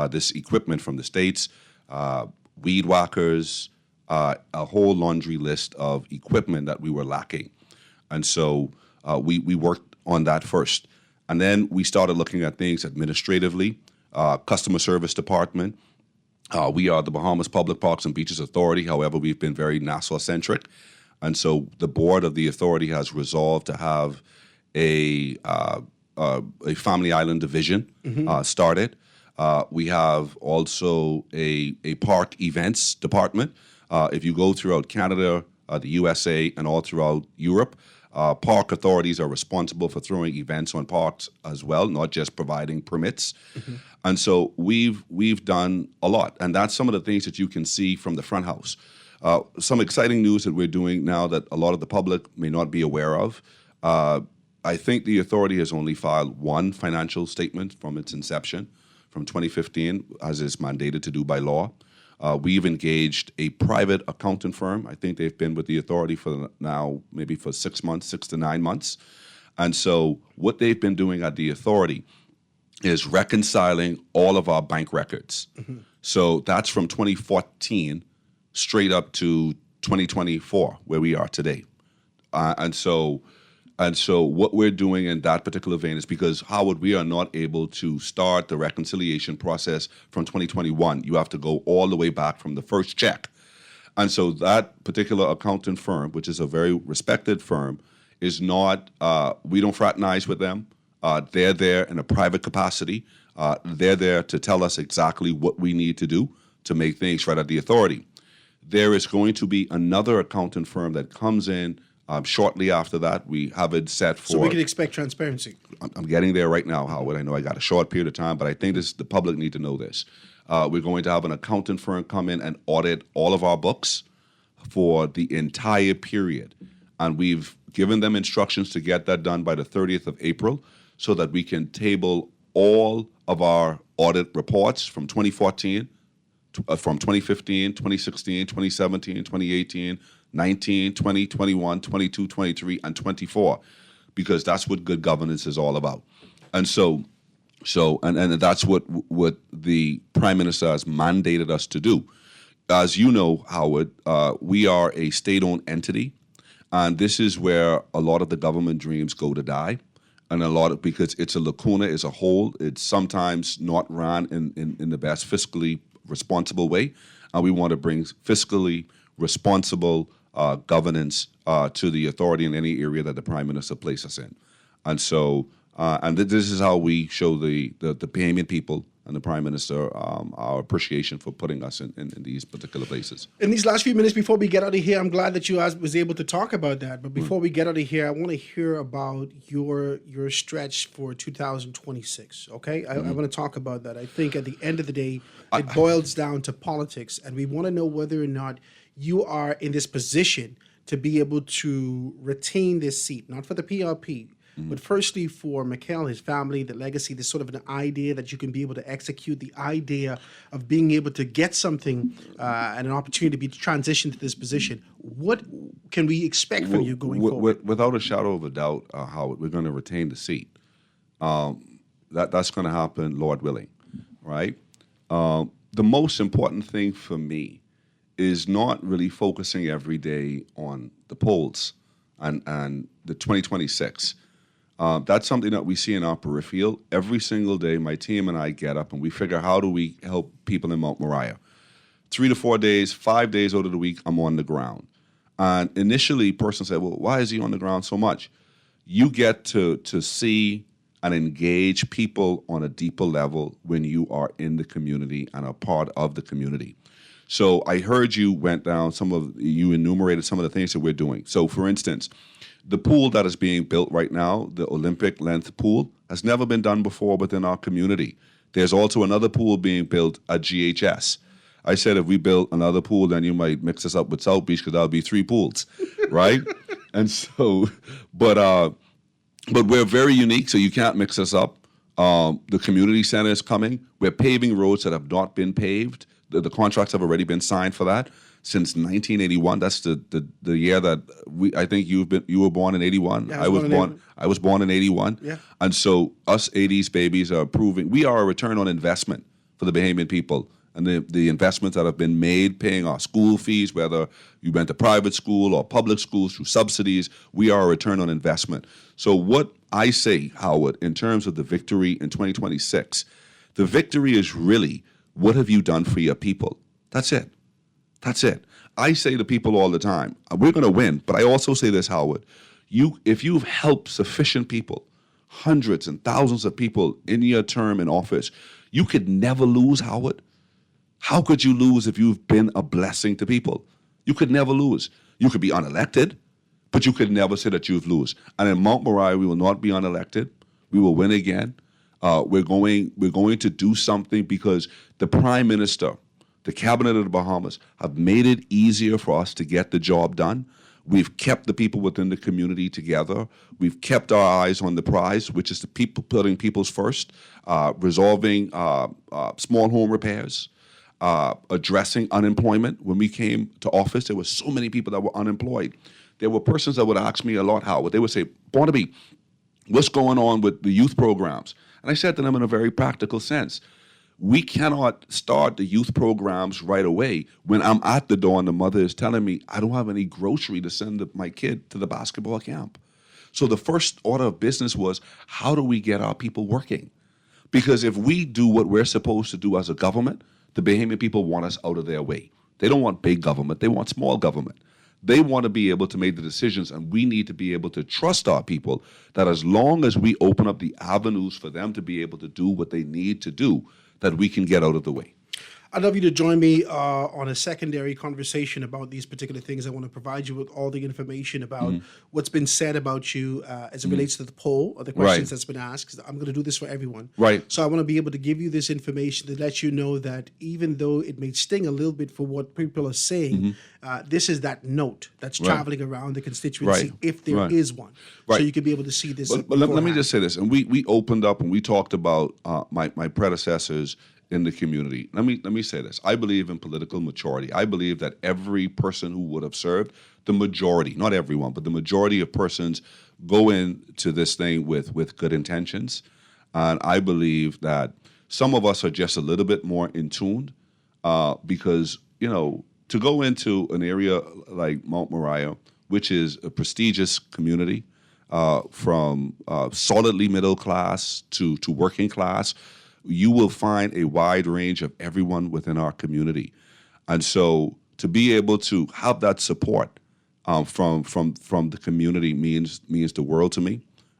Speaker 10: this equipment from the States, weed whackers, a whole laundry list of equipment that we were lacking. And so we worked on that first. And then we started looking at things administratively, customer service department. We are the Bahamas Public Parks and Beaches Authority. However, we've been very Nassau-centric. And so the board of the authority has resolved to have a Family Island division started. We have also a park events department. If you go throughout Canada, the USA, and all throughout Europe, park authorities are responsible for throwing events on parks as well, not just providing permits. And so we've done a lot. And that's some of the things that you can see from the front house. Some exciting news that we're doing now that a lot of the public may not be aware of. I think the authority has only filed 1 financial statement from its inception, from 2015, as is mandated to do by law. We've engaged a private accounting firm. I think they've been with the authority for now maybe for 6 months, 6 to 9 months. And so what they've been doing at the authority is reconciling all of our bank records. So that's from 2014 straight up to 2024, where we are today. And so what we're doing in that particular vein is because, Howard, we are not able to start the reconciliation process from 2021. You have to go all the way back from the first check. And so that particular accounting firm, which is a very respected firm, is not, we don't fraternize with them. They're there in a private capacity. They're there to tell us exactly what we need to do to make things right at the authority. There is going to be another accounting firm that comes in Shortly after that, we have it set for.
Speaker 4: So we can expect transparency.
Speaker 10: I'm getting there right now, Howard. I know I got a short period of time, but I think the public need to know this. We're going to have an accountant firm come in and audit all of our books for the entire period. And we've given them instructions to get that done by the 30th of April so that we can table all of our audit reports from 2014, from 2015, 2016, 2017, 2018, 19, 20, 21, 22, 23, and 24, because that's what good governance is all about. And so that's what the Prime Minister has mandated us to do. As you know, Howard, we are a state-owned entity, and this is where a lot of the government dreams go to die, and because it's a lacuna, it's a hole. It's sometimes not run in the best fiscally responsible way, and we want to bring fiscally responsible governance to the authority in any area that the Prime Minister places us in. And so, this is how we show the Bahamian people and the Prime Minister our appreciation for putting us in these particular places.
Speaker 4: In these last few minutes before we get out of here, I'm glad that you was able to talk about that. But before we get out of here, I want to hear about your stretch for 2026, okay? I want to talk about that. I think at the end of the day, it boils down to politics, and we want to know whether or not you are in this position to be able to retain this seat, not for the PRP, but firstly for Mikhail, his family, the legacy, this sort of an idea that you can be able to execute, the idea of being able to get something and an opportunity to be transitioned to this position. What can we expect from you going forward?
Speaker 10: Without a shadow of a doubt, Howard, we're going to retain the seat. That's going to happen, Lord willing, right? The most important thing for me is not really focusing every day on the polls and the 2026. That's something that we see in our peripheral. Every single day, my team and I get up and we figure, how do we help people in Mount Moriah? 3 to 4 days, 5 days out of the week, I'm on the ground. And initially, person said, well, why is he on the ground so much? You get to see and engage people on a deeper level when you are in the community and a part of the community. So I heard you you enumerated some of the things that we're doing. So for instance, the pool that is being built right now, the Olympic length pool, has never been done before within our community. There's also another pool being built at GHS. I said if we built another pool, then you might mix us up with South Beach because that'll be 3 pools, right? And so, but we're very unique, so you can't mix us up. The community center is coming. We're paving roads that have not been paved. The contracts have already been signed for that since 1981. That's the year that I think you were born in 81.
Speaker 4: Yeah,
Speaker 10: I was born in 81.
Speaker 4: Yeah.
Speaker 10: And so us 80s babies are proving we are a return on investment for the Bahamian people. And the investments that have been made, paying our school fees, whether you went to private school or public schools through subsidies, we are a return on investment. So what I say, Howard, in terms of the victory in 2026, the victory is really, what have you done for your people? That's it. That's it. I say to people all the time, we're going to win, but I also say this, Howard, if you've helped sufficient people, hundreds and thousands of people in your term in office, you could never lose, Howard. How could you lose if you've been a blessing to people? You could never lose. You could be unelected, but you could never say that you've lose. And in Mount Moriah, we will not be unelected. We will win again. We're going to do something because the Prime Minister, the Cabinet of the Bahamas have made it easier for us to get the job done. We've kept the people within the community together. We've kept our eyes on the prize, which is the people putting people's first, resolving small home repairs, addressing unemployment. When we came to office, there were so many people that were unemployed. There were persons that would ask me a lot, Howard. They would say, Barnaby, what's going on with the youth programs? And I said to them in a very practical sense, we cannot start the youth programs right away when I'm at the door and the mother is telling me I don't have any grocery to send my kid to the basketball camp. So the first order of business was, how do we get our people working? Because if we do what we're supposed to do as a government, the Bahamian people want us out of their way. They don't want big government. They want small government. They want to be able to make the decisions, and we need to be able to trust our people that as long as we open up the avenues for them to be able to do what they need to do, that we can get out of the way.
Speaker 4: I'd love you to join me on a secondary conversation about these particular things. I want to provide you with all the information about what's been said about you as it relates to the poll or the questions that's been asked. 'Cause I'm going to do this for everyone.
Speaker 10: Right.
Speaker 4: So I want to be able to give you this information to let you know that even though it may sting a little bit for what people are saying, this is that note that's traveling around the constituency if there is one. So you can be able to see this.
Speaker 10: But let me just say this, and we opened up and we talked about my predecessors in the community. Let me say this. I believe in political maturity. I believe that every person who would have served, the majority, not everyone, but the majority of persons go into this thing with good intentions. And I believe that some of us are just a little bit more in tune because, to go into an area like Mount Moriah, which is a prestigious community, from solidly middle class to working class, you will find a wide range of everyone within our community. And so to be able to have that support from the community means the world to me.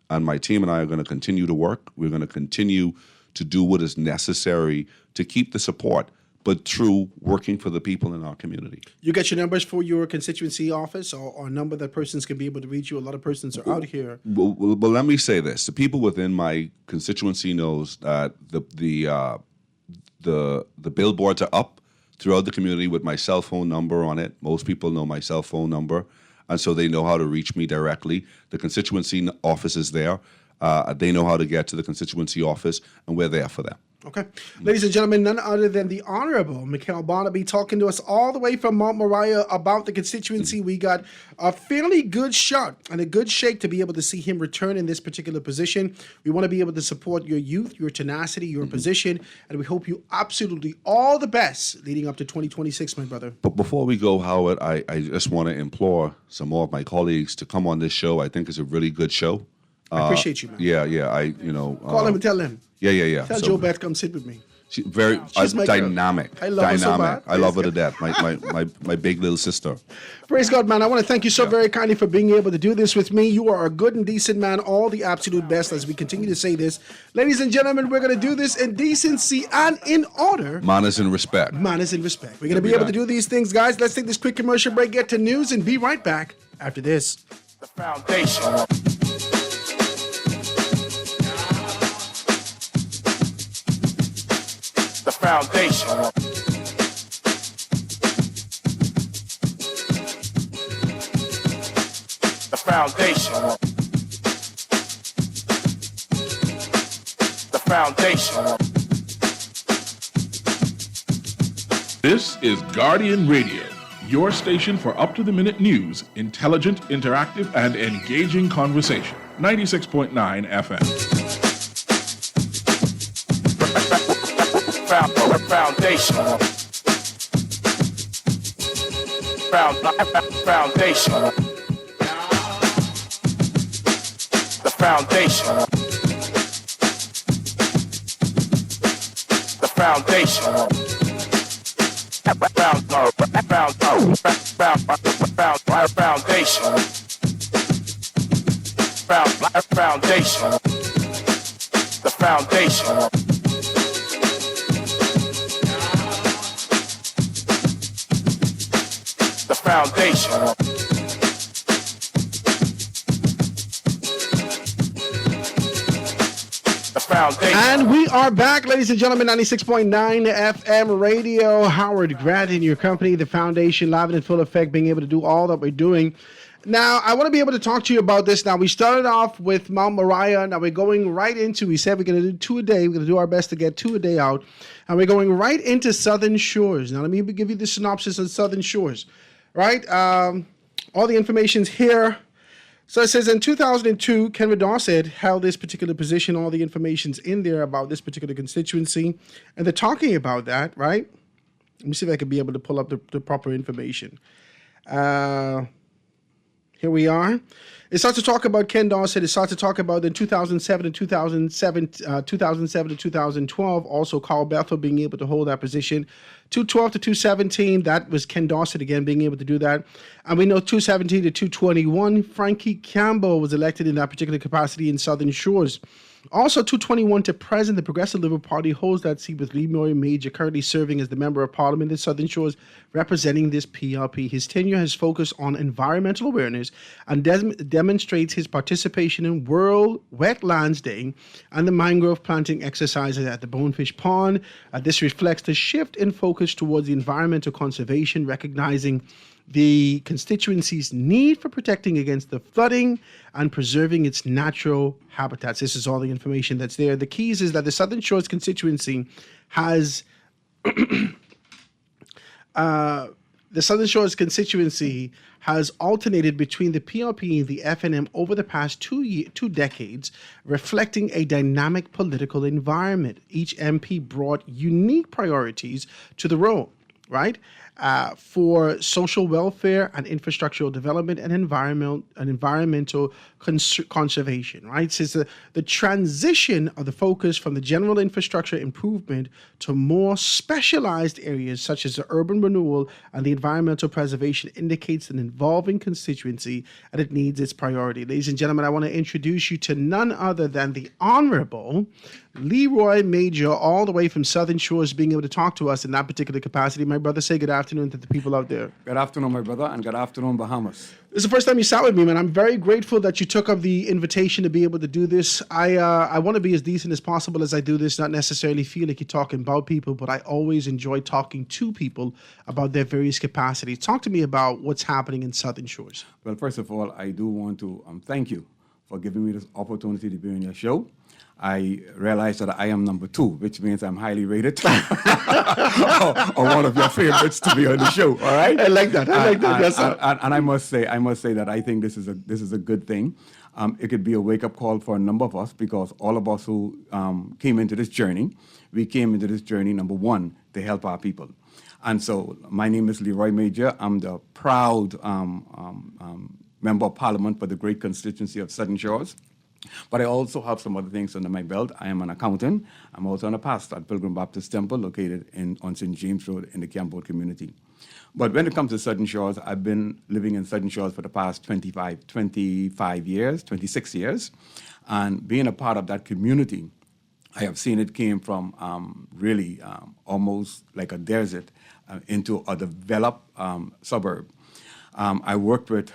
Speaker 10: And my team and I are going to continue to work. We're going to continue to do what is necessary to keep the support, but through working for the people in our community.
Speaker 4: You get your numbers for your constituency office or a number that persons can be able to reach you. A lot of persons are out here.
Speaker 10: Well, let me say this. The people within my constituency knows that the billboards are up throughout the community with my cell phone number on it. Most people know my cell phone number, and so they know how to reach me directly. The constituency office is there. They know how to get to the constituency office, and we're there for them.
Speaker 4: Okay. Ladies and gentlemen, none other than the Honorable Mikhail Barnaby talking to us all the way from Mount Moriah about the constituency. We got a fairly good shot and a good shake to be able to see him return in this particular position. We want to be able to support your youth, your tenacity, your position, and we hope you absolutely all the best leading up to 2026, my brother.
Speaker 10: But before we go, Howard, I just want to implore some more of my colleagues to come on this show. I think it's a really good show.
Speaker 4: I appreciate you, man.
Speaker 10: Yeah.
Speaker 4: Call him and tell him.
Speaker 10: Yeah.
Speaker 4: Tell Joe Beth come sit with me.
Speaker 10: She's very
Speaker 4: She's my
Speaker 10: dynamic.
Speaker 4: girl. I love her so bad.
Speaker 10: I love her to death. My big little sister.
Speaker 4: Praise God, man. I want to thank you so very kindly for being able to do this with me. You are a good and decent man. All the absolute best as we continue to say this. Ladies and gentlemen, we're going to do this in decency and in order.
Speaker 10: Manners and respect.
Speaker 4: Manners and respect. We're going to be able to do these things, guys. Let's take this quick commercial break, get to news, and be right back after this.
Speaker 3: The foundation. The foundation. The foundation. The foundation.
Speaker 1: This is Guardian Radio, your station for up-to-the-minute news, intelligent, interactive, and engaging conversation. 96.9 FM.
Speaker 3: Foundation. Foundation. The foundation. The foundation. Foundation. The foundation. The foundation. The foundation.
Speaker 4: And we are back, ladies and gentlemen, 96.9 FM radio. Howard Grant in your company, the foundation, live and in full effect, being able to do all that we're doing. Now, I want to be able to talk to you about this. Now, we started off with Mount Moriah. Now, we're going right into, we said we're going to do 2 a day. We're going to do our best to get 2 a day out. And we're going right into Southern Shores. Now, let me give you the synopsis of Southern Shores. Right? All the information's here. So it says in 2002, Ken Dawson held this particular position. All the information's in there about this particular constituency. And they're talking about that, right? Let me see if I can be able to pull up the proper information. Here we are. It starts to talk about Ken Dawson. It starts to talk about in 2007 and 2007 to 2012. Also, Carl Bethel being able to hold that position. 212 to 217, that was Ken Dawson again being able to do that. And we know 217 to 221, Frankie Campbell was elected in that particular capacity in Southern Shores. Also, 221 to present, the Progressive Liberal Party holds that seat with Leroy Major currently serving as the Member of Parliament in Southern Shores representing this PLP. His tenure has focused on environmental awareness and demonstrates his participation in World Wetlands Day and the mangrove planting exercises at the Bonefish Pond. This reflects the shift in focus towards the environmental conservation, recognizing the constituency's need for protecting against the flooding and preserving its natural habitats. This is all the information that's there. The keys is that the Southern Shores constituency has the Southern Shores constituency has alternated between the PLP and the FNM over the past 2 decades, reflecting a dynamic political environment. Each MP brought unique priorities to the role, right? For social welfare and infrastructural development and environmental conservation, right? Since the transition of the focus from the general infrastructure improvement to more specialized areas such as the urban renewal and the environmental preservation indicates an evolving constituency and it needs its priority. Ladies and gentlemen, I want to introduce you to none other than the Honorable Leroy Major, all the way from Southern Shores, being able to talk to us in that particular capacity. My brother, say good afternoon to the people out there.
Speaker 13: Good afternoon, my brother, and good afternoon, Bahamas.
Speaker 4: This is the first time you sat with me, man. I'm very grateful that you took up the invitation to be able to do this. I want to be as decent as possible as I do this, not necessarily feel like you're talking about people, but I always enjoy talking to people about their various capacities. Talk to me about what's happening in Southern Shores.
Speaker 13: Well, first of all, I do want to thank you for giving me this opportunity to be on your show. I realize that I am number 2, which means I'm highly rated, or one of your favorites to be on the show. All right,
Speaker 4: I like that. Yes, sir.
Speaker 13: And I must say that I think this is a good thing. It could be a wake-up call for a number of us, because all of us who came into this journey, number one, to help our people. And so my name is Leroy Major. I'm the proud Member of Parliament for the great constituency of Southern Shores. But I also have some other things under my belt. I am an accountant. I'm also a pastor at Pilgrim Baptist Temple, located on St. James Road in the Campbell community. But when it comes to Southern Shores, I've been living in Southern Shores for the past 26 years. And being a part of that community, I have seen it came from really almost like a desert into a developed suburb. I worked with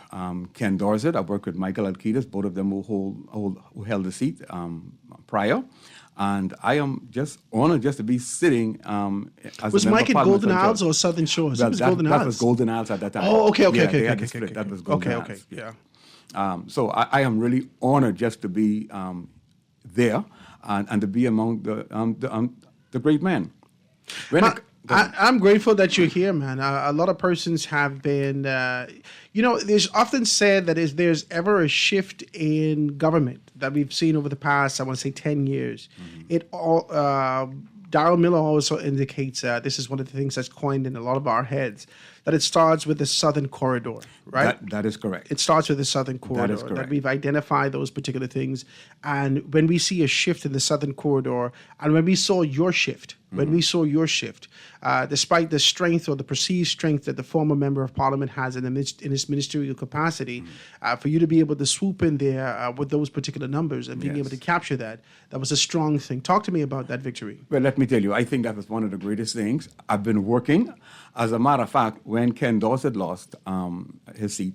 Speaker 13: Ken Dorsett. I worked with Michael Alcides, both of them who held the seat prior. And I am just honored just to be sitting as
Speaker 4: was
Speaker 13: a member
Speaker 4: Mike
Speaker 13: of
Speaker 4: at
Speaker 13: Parliament.
Speaker 4: Golden Isles or Southern Shores?
Speaker 13: Well,
Speaker 4: it was Golden Isles.
Speaker 13: That was Golden Isles at that time.
Speaker 4: Oh, okay.
Speaker 13: They had the split. That was Golden Isles.
Speaker 4: Yeah.
Speaker 13: So I am really honored just to be there and to be among the great men.
Speaker 4: I'm grateful that you're here, man. A lot of persons have been, there's often said that if there's ever a shift in government that we've seen over the past, I want to say 10 years, Daryl Miller also indicates this is one of the things that's coined in a lot of our heads, that it starts with the Southern Corridor, right?
Speaker 13: That is correct.
Speaker 4: It starts with the Southern Corridor.
Speaker 13: That is correct.
Speaker 4: That we've identified those particular things. And when we see a shift in the Southern Corridor, and when we saw your shift, despite the strength or the perceived strength that the former Member of Parliament has in his ministerial capacity, for you to be able to swoop in there with those particular numbers and being able to capture that was a strong thing. Talk to me about that victory.
Speaker 13: Well, let me tell you, I think that was one of the greatest things. I've been working. As a matter of fact, when Ken Dorsett lost his seat,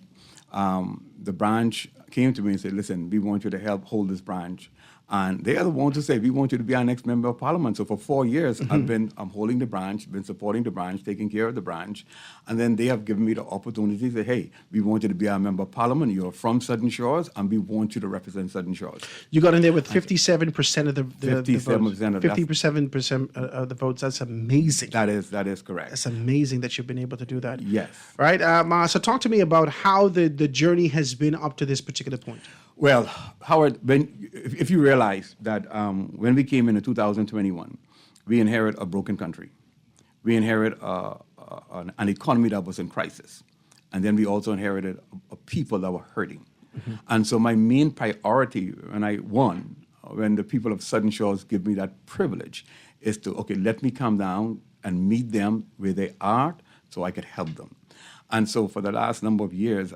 Speaker 13: the branch came to me and said, listen, we want you to help hold this branch. And they are the ones to say, we want you to be our next Member of Parliament. So for 4 years, I've been holding the branch, been supporting the branch, taking care of the branch. And then they have given me the opportunity to say, hey, we want you to be our Member of Parliament. You're from Southern Shores, and we want you to represent Southern Shores.
Speaker 4: You got in there with 57% of the votes.
Speaker 13: 57%
Speaker 4: of the votes. That's amazing.
Speaker 13: That is correct.
Speaker 4: That's amazing that you've been able to do that.
Speaker 13: Yes.
Speaker 4: Right. So talk to me about how the journey has been up to this particular point.
Speaker 13: Well, Howard, if you realize that when we came into 2021, we inherited a broken country. We inherited an economy that was in crisis. And then we also inherited a people that were hurting. Mm-hmm. And so my main priority when the people of Southern Shores give me that privilege, is to, let me come down and meet them where they are so I could help them. And so for the last number of years,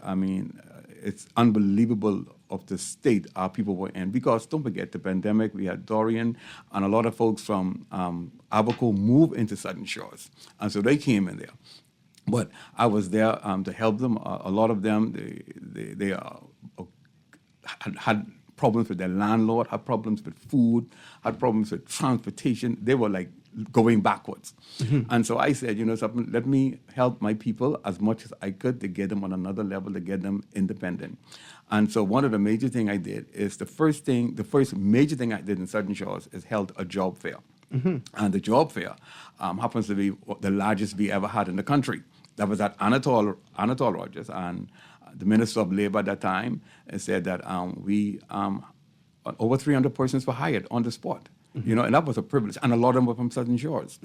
Speaker 13: it's unbelievable of the state our people were in. Because don't forget, the pandemic, we had Dorian, and a lot of folks from Abaco moved into Southern Shores. And so they came in there. But I was there to help them. A lot of them, they had problems with their landlord, had problems with food, had problems with transportation. They were like going backwards. And so I said, something, let me help my people as much as I could to get them on another level, to get them independent. And so one of the major things I did is the first major thing I did in Southern Shores is held a job fair. And the job fair happens to be the largest we ever had in the country. That was at Anatole Rogers, and the Minister of Labor at that time said that we over 300 persons were hired on the spot. And that was a privilege. And a lot of them were from Southern Shores,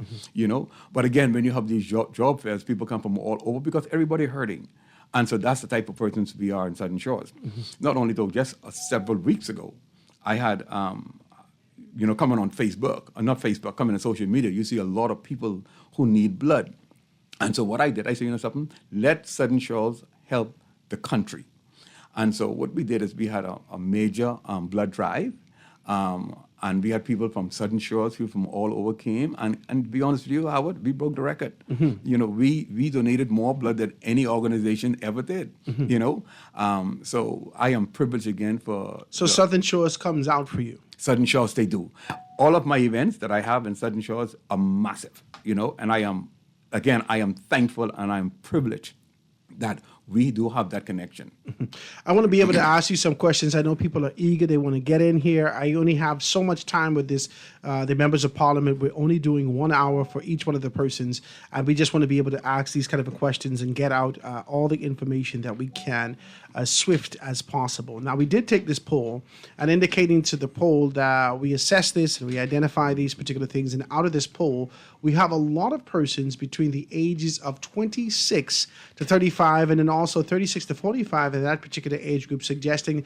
Speaker 13: But again, when you have these job fairs, people come from all over because everybody hurting. And so that's the type of persons we are in Southern Shores. Not only though, just several weeks ago, I had, coming on Facebook, coming on social media, you see a lot of people who need blood. And so what I did, I said, something, let Southern Shores help the country. And so what we did is we had a major blood drive. And we had people from Southern Shores who from all over came. And to be honest with you, Howard, we broke the record. We donated more blood than any organization ever did, So I am privileged again for...
Speaker 4: So Southern Shores comes out for you?
Speaker 13: Southern Shores, they do. All of my events that I have in Southern Shores are massive, and I am thankful and I'm privileged that we do have that connection.
Speaker 4: I want to be able to ask you some questions. I know people are eager. They want to get in here. I only have so much time with this. The members of parliament, we're only doing 1 hour for each one of the persons. And we just want to be able to ask these kind of questions and get out all the information that we can as swift as possible. Now, we did take this poll and indicating to the poll that we assess this and we identify these particular things. And out of this poll, we have a lot of persons between the ages of 26 to 35 and then also 36 to 45 in that particular age group, suggesting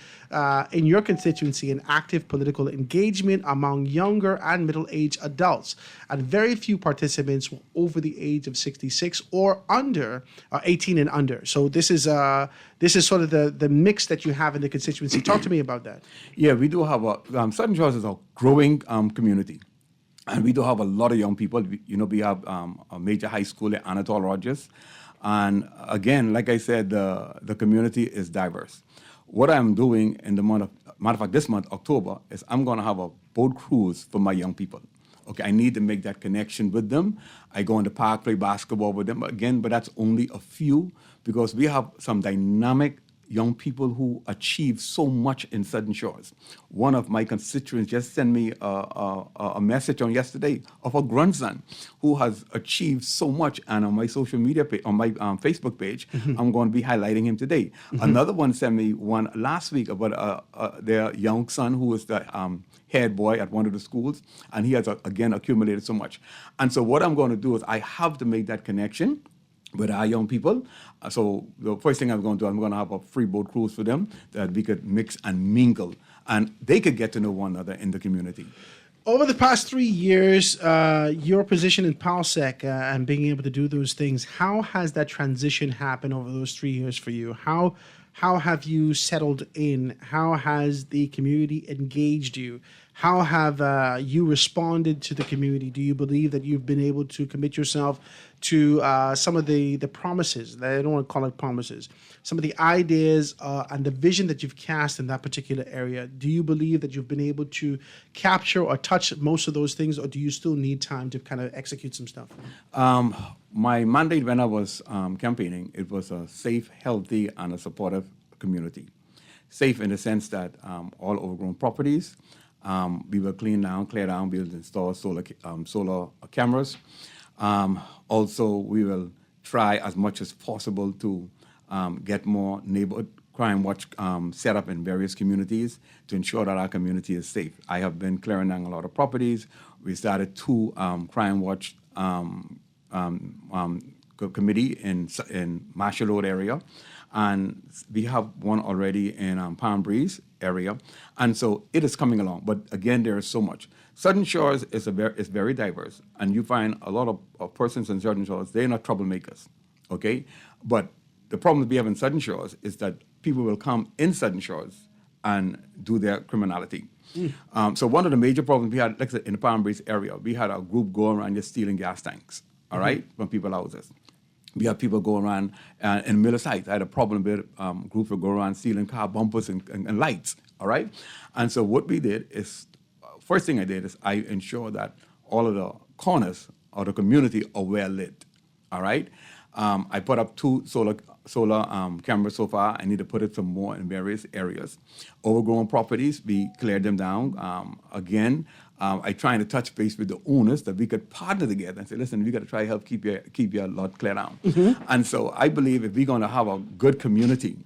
Speaker 4: in your constituency an active political engagement among younger and middle-aged adults. And very few participants were over the age of 66 or under 18 and under. So this is sort of the mix that you have in the constituency. Talk to me about that.
Speaker 13: Yeah, we do have Southern Shores is a growing community. And we do have a lot of young people. We have a major high school at Anatole Rogers. And again, like I said, the community is diverse. What I'm doing in the matter of fact, this month, October, is I'm going to have a boat cruise for my young people. Okay, I need to make that connection with them. I go in the park, play basketball with them. But that's only a few because we have some dynamic young people who achieve so much in Southern Shores. One of my constituents just sent me a message on yesterday of a grandson who has achieved so much. And on my social media page, on my Facebook page, I'm going to be highlighting him today. Another one sent me one last week about their young son who is the head boy at one of the schools. And he has, again, accumulated so much. And so what I'm going to do is I have to make that connection with our young people. So the first thing I'm going to do, I'm going to have a free boat cruise for them that we could mix and mingle and they could get to know one another in the community.
Speaker 4: Over the past 3 years, your position in PALSEC and being able to do those things, how has that transition happened over those 3 years for you? How have you settled in? How has the community engaged you? How have you responded to the community? Do you believe that you've been able to commit yourself to some of the promises? I don't want to call it promises. Some of the ideas and the vision that you've cast in that particular area. Do you believe that you've been able to capture or touch most of those things, or do you still need time to kind of execute some stuff?
Speaker 13: My mandate when I was campaigning, it was a safe, healthy, and a supportive community. Safe in the sense that all overgrown properties, we will clear down, we will install solar cameras. Also, we will try as much as possible to get more neighborhood crime watch set up in various communities to ensure that our community is safe. I have been clearing down a lot of properties. We started 2 crime watch committee in Marshall Road area, and we have one already in Palm Breeze area, and so it is coming along. But again, there is so much. Southern Shores is very diverse, and you find a lot of persons in Southern Shores, they're not troublemakers, okay? But the problem we have in Southern Shores is that people will come in Southern Shores and do their criminality. So one of the major problems we had, like I said, in the Palm Breeze area, we had a group going around just stealing gas tanks, all right, from people's houses. We had people going around in Miller Heights. I had a problem with groups that go around stealing car bumpers and lights, all right? And so what we did is, first thing I did is I ensured that all of the corners of the community are well lit, all right? I put up 2 solar cameras so far. I need to put up some more in various areas. Overgrown properties, we cleared them down. Again, I trying to touch base with the owners that we could partner together and say, listen, we got to try to help keep your lot clear down. And so I believe if we're going to have a good community,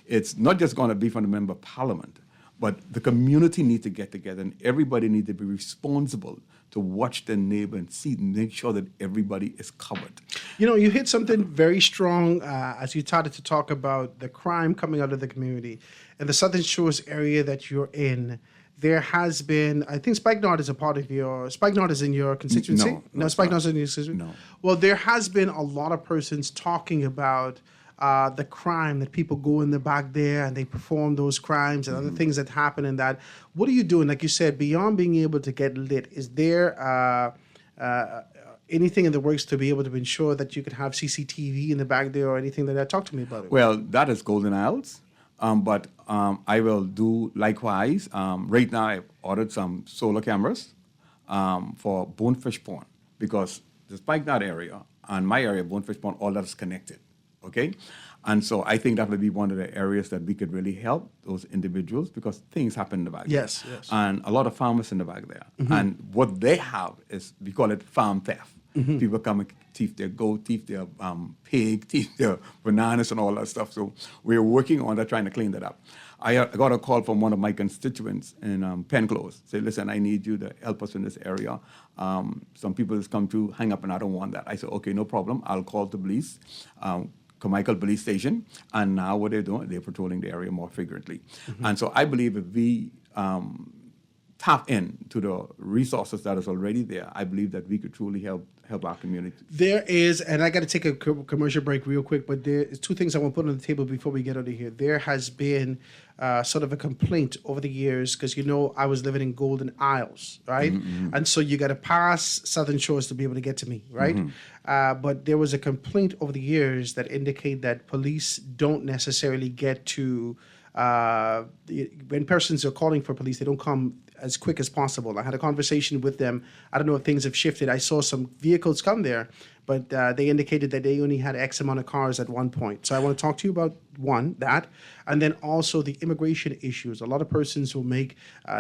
Speaker 13: it's not just going to be from the member of parliament, but the community needs to get together and everybody needs to be responsible to watch their neighbor and see and make sure that everybody is covered.
Speaker 4: You know, you hit something very strong as you started to talk about the crime coming out of the community. In the Southern Shores area that you're in, there has been, I think Spikenard is a part of your, Spikenard is in your constituency? No, Spikenard is in your constituency?
Speaker 13: No.
Speaker 4: Well, there has been a lot of persons talking about the crime, that people go in the back there and they perform those crimes and other things that happen in that. What are you doing? Like you said, beyond being able to get lit, is there anything in the works to be able to ensure that you could have CCTV in the back there or anything like that? Talk to me about it.
Speaker 13: Well, that is Golden Isles. But I will do likewise. Right now, I've ordered some solar cameras for Bonefish Pond because the Spikenard area and my area, Bonefish Pond, all that is connected. Okay, and so I think that would be one of the areas that we could really help those individuals because things happen in the back.
Speaker 4: Yes,
Speaker 13: there.
Speaker 4: yes.
Speaker 13: And a lot of farmers in the back there. And what they have is, we call it farm theft. People come and thief their goat, thief their pig, thief their bananas and all that stuff. So we're working on that, trying to clean that up. I got a call from one of my constituents in Penclose. Say, listen, I need you to help us in this area. Some people just come to hang up and I don't want that. I said, okay, no problem. I'll call the police. Carmichael Police Station, and now what they're doing, they're patrolling the area more frequently. And so I believe if we tap into the resources that is already there, I believe that we could truly help our community.
Speaker 4: There is, and I got to take a commercial break real quick, but there is 2 things I want to put on the table before we get out of here. There has been sort of a complaint over the years, because, you know, I was living in Golden Isles, right? And so you got to pass Southern Shores to be able to get to me, right? But there was a complaint over the years that indicate that police don't necessarily get to, when persons are calling for police, they don't come as quick as possible. I had a conversation with them. I don't know if things have shifted. I saw some vehicles come there, but they indicated that they only had X amount of cars at one point. So I want to talk to you about that, and then also the immigration issues. A lot of persons will make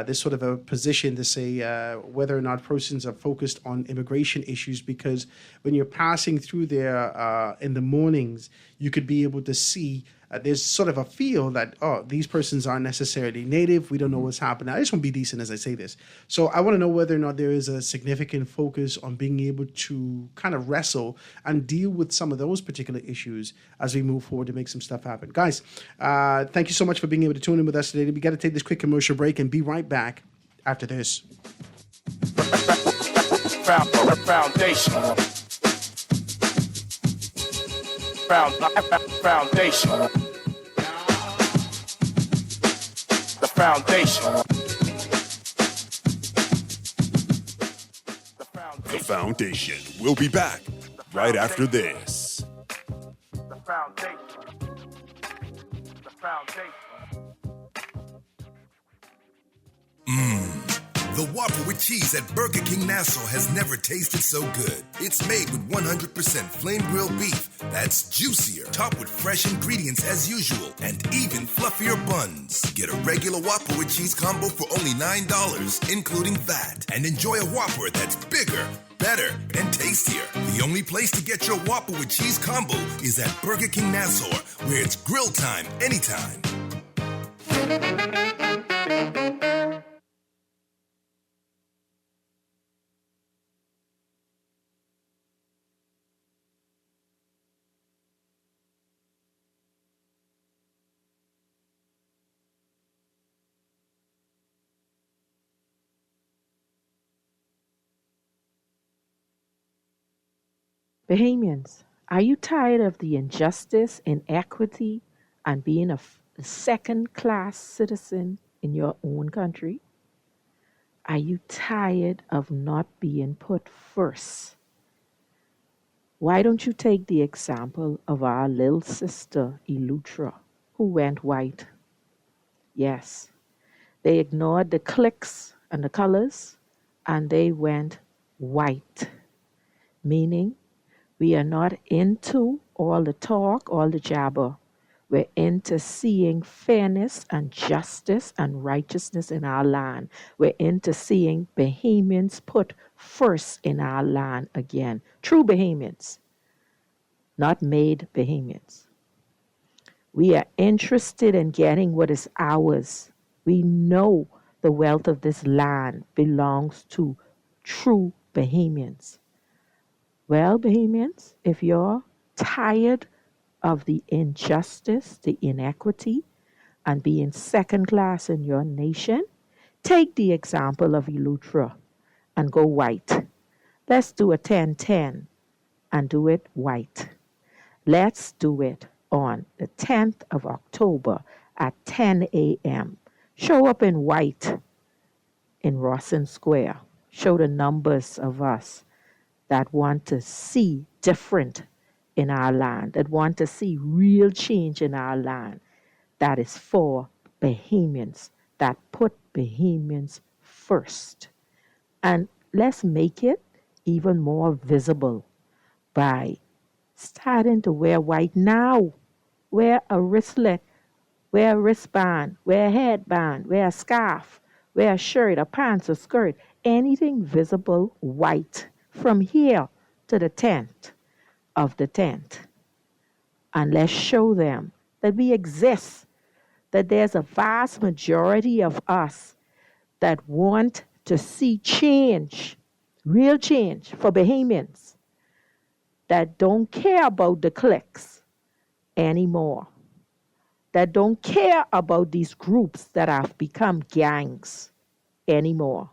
Speaker 4: this sort of a position to say whether or not persons are focused on immigration issues, because when you're passing through there in the mornings, you could be able to see there's sort of a feel that, oh, these persons aren't necessarily native. We don't know what's happening. I just want to be decent as I say this. So I want to know whether or not there is a significant focus on being able to kind of wrestle and deal with some of those particular issues as we move forward to make some stuff happen. Guys, thank you so much for being able to tune in with us today. We got to take this quick commercial break and be right back after this.
Speaker 3: Foundation. Foundation. The foundation.
Speaker 11: The Foundation. We'll be back right after this.
Speaker 3: The foundation. The foundation.
Speaker 11: The Whopper with cheese at Burger King Nassau has never tasted so good. It's made with 100% flame grilled beef that's juicier, topped with fresh ingredients as usual, and even fluffier buns. Get a regular Whopper with cheese combo for only $9, including VAT, and enjoy a Whopper that's bigger, better, and tastier. The only place to get your Whopper with cheese combo is at Burger King Nassau, where it's grill time anytime.
Speaker 14: Bahamians, are you tired of the injustice, inequity, and being a second-class citizen in your own country? Are you tired of not being put first? Why don't you take the example of our little sister, Elutra, who went white? Yes, they ignored the cliques and the colors, and they went white, meaning we are not into all the talk, all the jabber. We're into seeing fairness and justice and righteousness in our land. We're into seeing Bahamians put first in our land again. True Bahamians, not made Bahamians. We are interested in getting what is ours. We know the wealth of this land belongs to true Bahamians. Well, Bahamians, if you're tired of the injustice, the inequity, and being second class in your nation, take the example of Elutra and go white. Let's do a 10-10 and do it white. Let's do it on the 10th of October at 10 a.m. Show up in white in Rawson Square. Show the numbers of us that want to see different in our land, that want to see real change in our land, that is for Bahamians, that put Bahamians first. And let's make it even more visible by starting to wear white now. Wear a wristlet, wear a wristband, wear a headband, wear a scarf, wear a shirt, a pants, a skirt, anything visible white from here to the 10th of the 10th. And let's show them that we exist, that there's a vast majority of us that want to see change, real change for Bahamians, that don't care about the cliques anymore, that don't care about these groups that have become gangs anymore.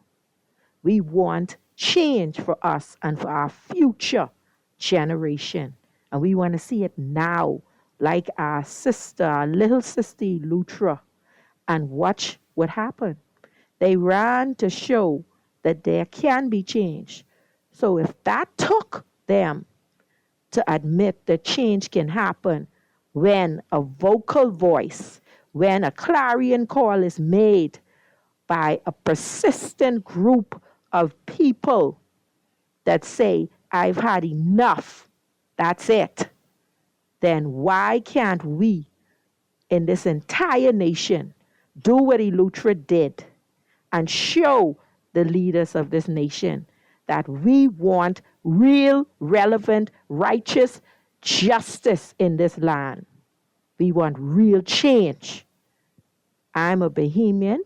Speaker 14: We want change for us and for our future generation. And we want to see it now, like our sister, our little sister Elutra. And watch what happened. They ran to show that there can be change. So if that took them to admit that change can happen when a vocal voice, when a clarion call is made by a persistent group of people that say, I've had enough, that's it, then why can't we in this entire nation do what Elutra did and show the leaders of this nation that we want real, relevant, righteous justice in this land. We want real change. I'm a Bahamian,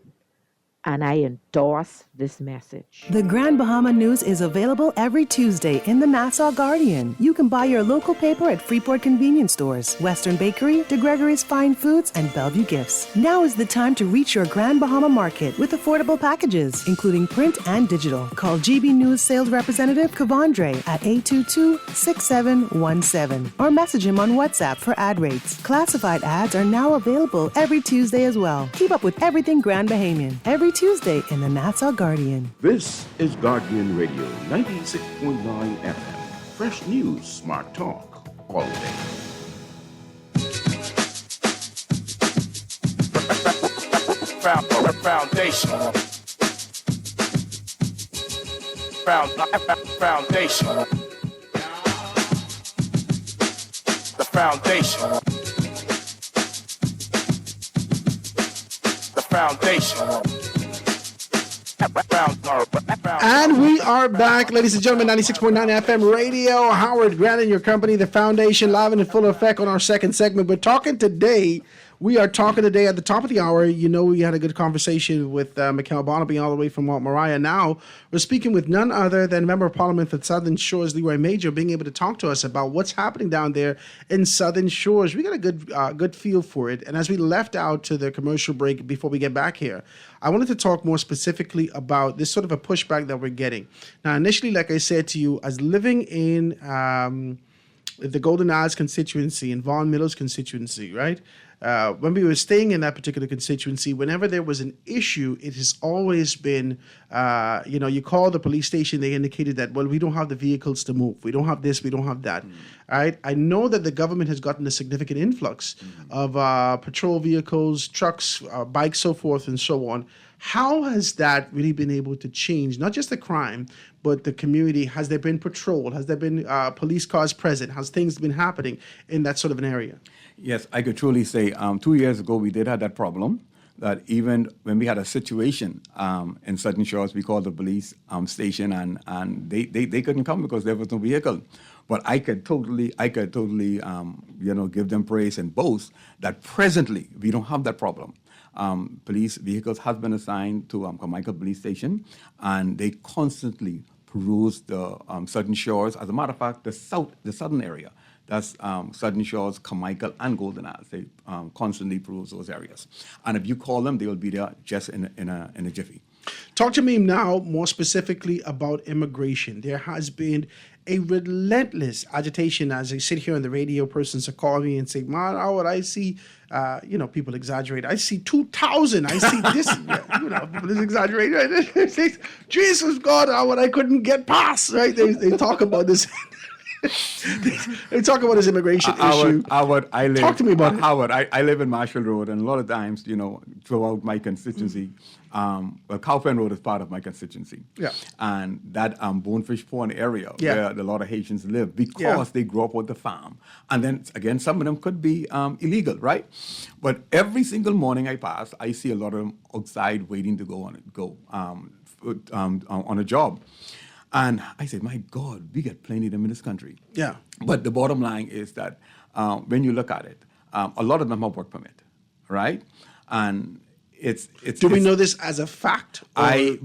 Speaker 14: and I endorse this message.
Speaker 15: The Grand Bahama News is available every Tuesday in the Nassau Guardian. You can buy your local paper at Freeport Convenience Stores, Western Bakery, De Gregory's Fine Foods, and Bellevue Gifts. Now is the time to reach your Grand Bahama market with affordable packages, including print and digital. Call GB News sales representative Kavandre at 822-6717 or message him on WhatsApp for ad rates. Classified ads are now available every Tuesday as well. Keep up with everything Grand Bahamian every Tuesday in the Nassau Guardian.
Speaker 1: This is Guardian Radio 96.9 FM. Fresh news, smart talk, all day.
Speaker 3: Foundation. Foundation. The foundation. The foundation.
Speaker 4: And we are back, ladies and gentlemen, 96.9 FM radio. Howard Grant and your company, The Foundation, live and in full effect on our second segment. We are talking today at the top of the hour. You know, we had a good conversation with Mikhail Barnaby all the way from Mount Moriah. Now we're speaking with none other than Member of Parliament for Southern Shores, Leroy Major, being able to talk to us about what's happening down there in Southern Shores. We got a good feel for it. And as we left out to the commercial break before we get back here, I wanted to talk more specifically about this sort of a pushback that we're getting. Now, initially, like I said to you, as living in the Golden Isles constituency and Vaughan Mills constituency, right? When we were staying in that particular constituency, whenever there was an issue, it has always been, you call the police station, they indicated that, well, we don't have the vehicles to move. We don't have this, we don't have that. All right. I know that the government has gotten a significant influx of patrol vehicles, trucks, bikes, so forth and so on. How has that really been able to change, not just the crime, but the community? Has there been patrol? Has there been police cars present? Has things been happening in that sort of an area?
Speaker 13: Yes, I could truly say 2 years ago we did have that problem, that even when we had a situation in Sutton Shores, we called the police station and they couldn't come because there was no vehicle. But I could totally give them praise and boast that presently we don't have that problem. Police vehicles have been assigned to Carmichael Police Station, and they constantly peruse the Sutton Shores. As a matter of fact, the southern area, that's Sutton Shores, Carmichael, and Golden Isles. They constantly peruse those areas. And if you call them, they will be there just in a jiffy.
Speaker 4: Talk to me now more specifically about immigration. There has been a relentless agitation. As I sit here on the radio, persons are calling me and say, man, Howard, I see, people exaggerate. I see 2,000. I see this. People is exaggerating. Right? Jesus, God, Howard, I couldn't get past. Right? They talk about this. They talk about this immigration issue.
Speaker 13: Howard,
Speaker 4: talk to me about it.
Speaker 13: Howard, I live in Marshall Road, and a lot of times, throughout my constituency, Cowpen Road is part of my constituency.
Speaker 4: Yeah.
Speaker 13: And that Bonefish Pond area where a lot of Haitians live because they grew up with the farm. And then, again, some of them could be illegal, right? But every single morning I pass, I see a lot of them outside waiting to go on a job. And I said, my God, we get plenty of them in this country.
Speaker 4: Yeah.
Speaker 13: But the bottom line is that when you look at it, a lot of them have work permit, right? And it's.
Speaker 4: Do we know this as a fact?
Speaker 13: I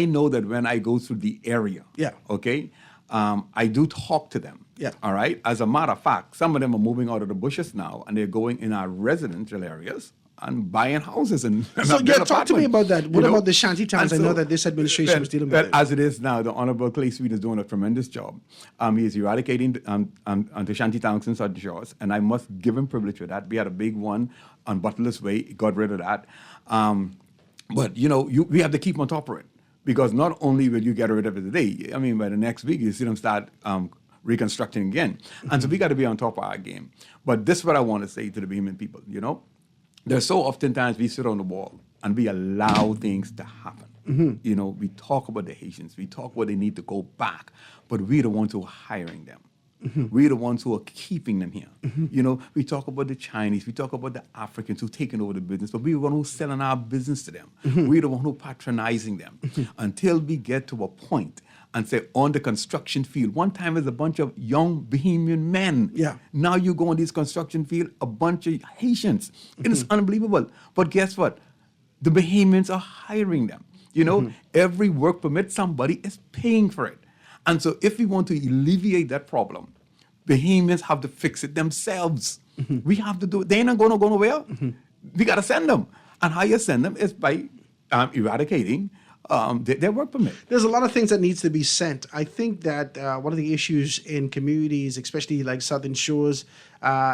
Speaker 13: know that when I go through the area.
Speaker 4: Yeah.
Speaker 13: Okay. I do talk to them.
Speaker 4: Yeah.
Speaker 13: All right. As a matter of fact, some of them are moving out of the bushes now, and they're going in our residential areas and buying houses and
Speaker 4: talk to me about that. What about the shanty towns? I know that this administration was dealing with it.
Speaker 13: As it is now, the Honorable Clay Sweet is doing a tremendous job. He is eradicating the shanty towns in Sutton Shores, and I must give him privilege for that. We had a big one on Butler's Way, got rid of that. But we have to keep on top of it, because not only will you get rid of it today, I mean, by the next week you see them start reconstructing again. And so we got to be on top of our game. But this is what I want to say to the Bahamian people, There's so oftentimes we sit on the wall and we allow things to happen. We talk about the Haitians, we talk about they need to go back, but we're the ones who are hiring them. We're the ones who are keeping them here. We talk about the Chinese, we talk about the Africans who are taking over the business, but we're the ones who are selling our business to them. We're the ones who are patronizing them until we get to a point and say, on the construction field, one time there's a bunch of young Bahamian men. Yeah. Now you go on this construction field, a bunch of Haitians. It is unbelievable. But guess what? The Bahamians are hiring them. Every work permit, somebody is paying for it. And so if we want to alleviate that problem, Bahamians have to fix it themselves. We have to do it. They're not going to go nowhere. We got to send them. And how you send them is by eradicating their work permit.
Speaker 4: There's a lot of things that needs to be sent. I think that one of the issues in communities, especially like Southern Shores,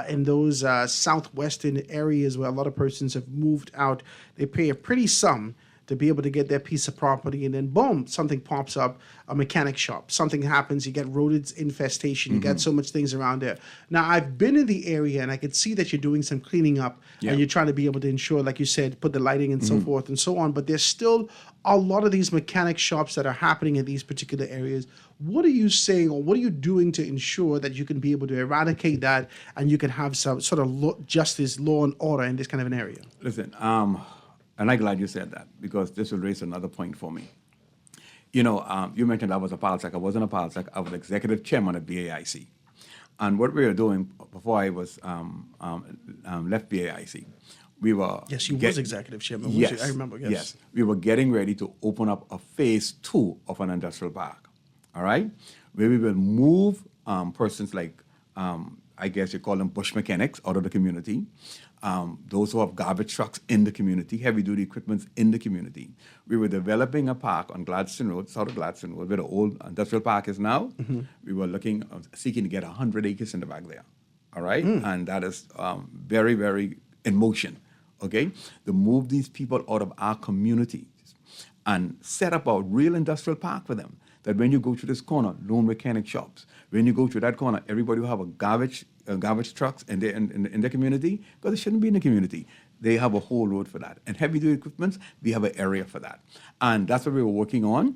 Speaker 4: in those southwestern areas where a lot of persons have moved out, they pay a pretty sum to be able to get their piece of property, and then boom, something pops up, a mechanic shop, something happens, you get rodents infestation, you get so much things around there. Now, I've been in the area and I could see that you're doing some cleaning up and you're trying to be able to ensure, like you said, put the lighting and so forth and so on, but there's still a lot of these mechanic shops that are happening in these particular areas. What are you saying, or what are you doing to ensure that you can be able to eradicate that and you can have some sort of justice, law and order in this kind of an area?
Speaker 13: Listen, and I'm glad you said that, because this will raise another point for me. You mentioned I was a PALSEC. I wasn't a PALSEC. I was executive chairman of BAIC. And what we were doing before I was left BAIC, we were...
Speaker 4: Yes, you was executive chairman.
Speaker 13: Yes,
Speaker 4: I remember,
Speaker 13: yes. We were getting ready to open up a phase 2 of an industrial park, all right? Where we will move persons like... I guess you call them bush mechanics out of the community, those who have garbage trucks in the community, heavy-duty equipment in the community. We were developing a park on Gladstone Road, south of Gladstone Road, where the old industrial park is now. We were seeking to get 100 acres in the back there, all right? And that is very, very in motion, okay? To move these people out of our communities and set up a real industrial park for them. That when you go to this corner, loan mechanic shops. When you go to that corner, everybody will have a garbage trucks in their community, because they shouldn't be in the community. They have a whole road for that. And heavy-duty equipment, we have an area for that. And that's what we were working on.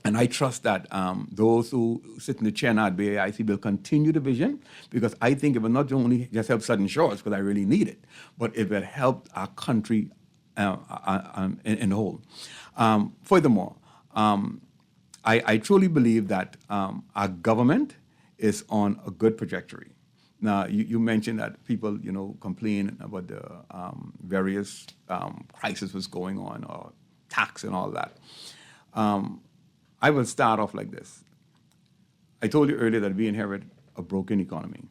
Speaker 13: And I trust that those who sit in the chair now at BAIC will continue the vision, because I think it will not only just help Southern Shores, because I really need it, but it will help our country in the whole. Furthermore, I truly believe that our government is on a good trajectory. Now, you mentioned that people, complain about the various crises was going on, or tax and all that. I will start off like this. I told you earlier that we inherit a broken economy,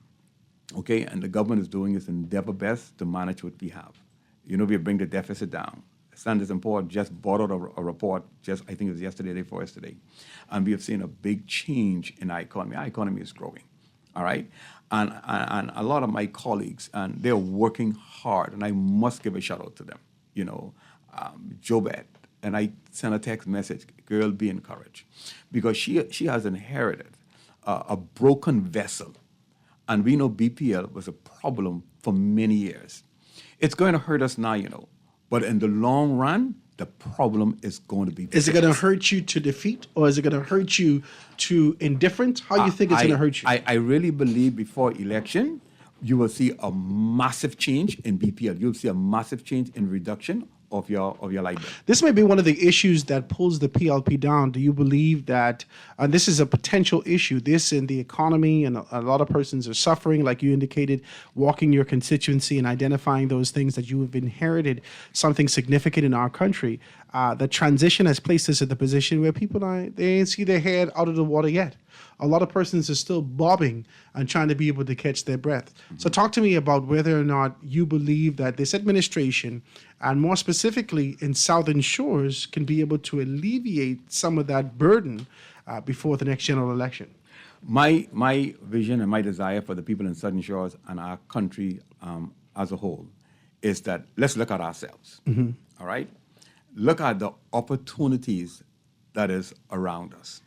Speaker 13: okay? And the government is doing its endeavor best to manage what we have. We bring the deficit down. Standard & Poor's just brought out a report, I think it was yesterday, day before yesterday, and we have seen a big change in our economy. Our economy is growing, all right? And a lot of my colleagues, and they're working hard, and I must give a shout out to them. Jobette, and I sent a text message, girl, be encouraged, because she has inherited a broken vessel, and we know BPL was a problem for many years. It's going to hurt us now, but in the long run, the problem is going to be fixed.
Speaker 4: Is it going to hurt you to defeat, or is it going to hurt you to indifference? How do you think it's going to hurt you?
Speaker 13: I really believe before election, you will see a massive change in BPL. You'll see a massive change in reduction of your light bill.
Speaker 4: This may be one of the issues that pulls the PLP down. Do you believe that this is a potential issue, this in the economy, and a lot of persons are suffering, like you indicated, walking your constituency and identifying those things that you have inherited, something significant in our country. The transition has placed us at the position where people, they ain't see their head out of the water yet. A lot of persons are still bobbing and trying to be able to catch their breath. So talk to me about whether or not you believe that this administration, and more specifically in Southern Shores, can be able to alleviate some of that burden before the next general election.
Speaker 13: My vision and my desire for the people in Southern Shores and our country as a whole is that let's look at ourselves, all right? Look at the opportunities that is around us.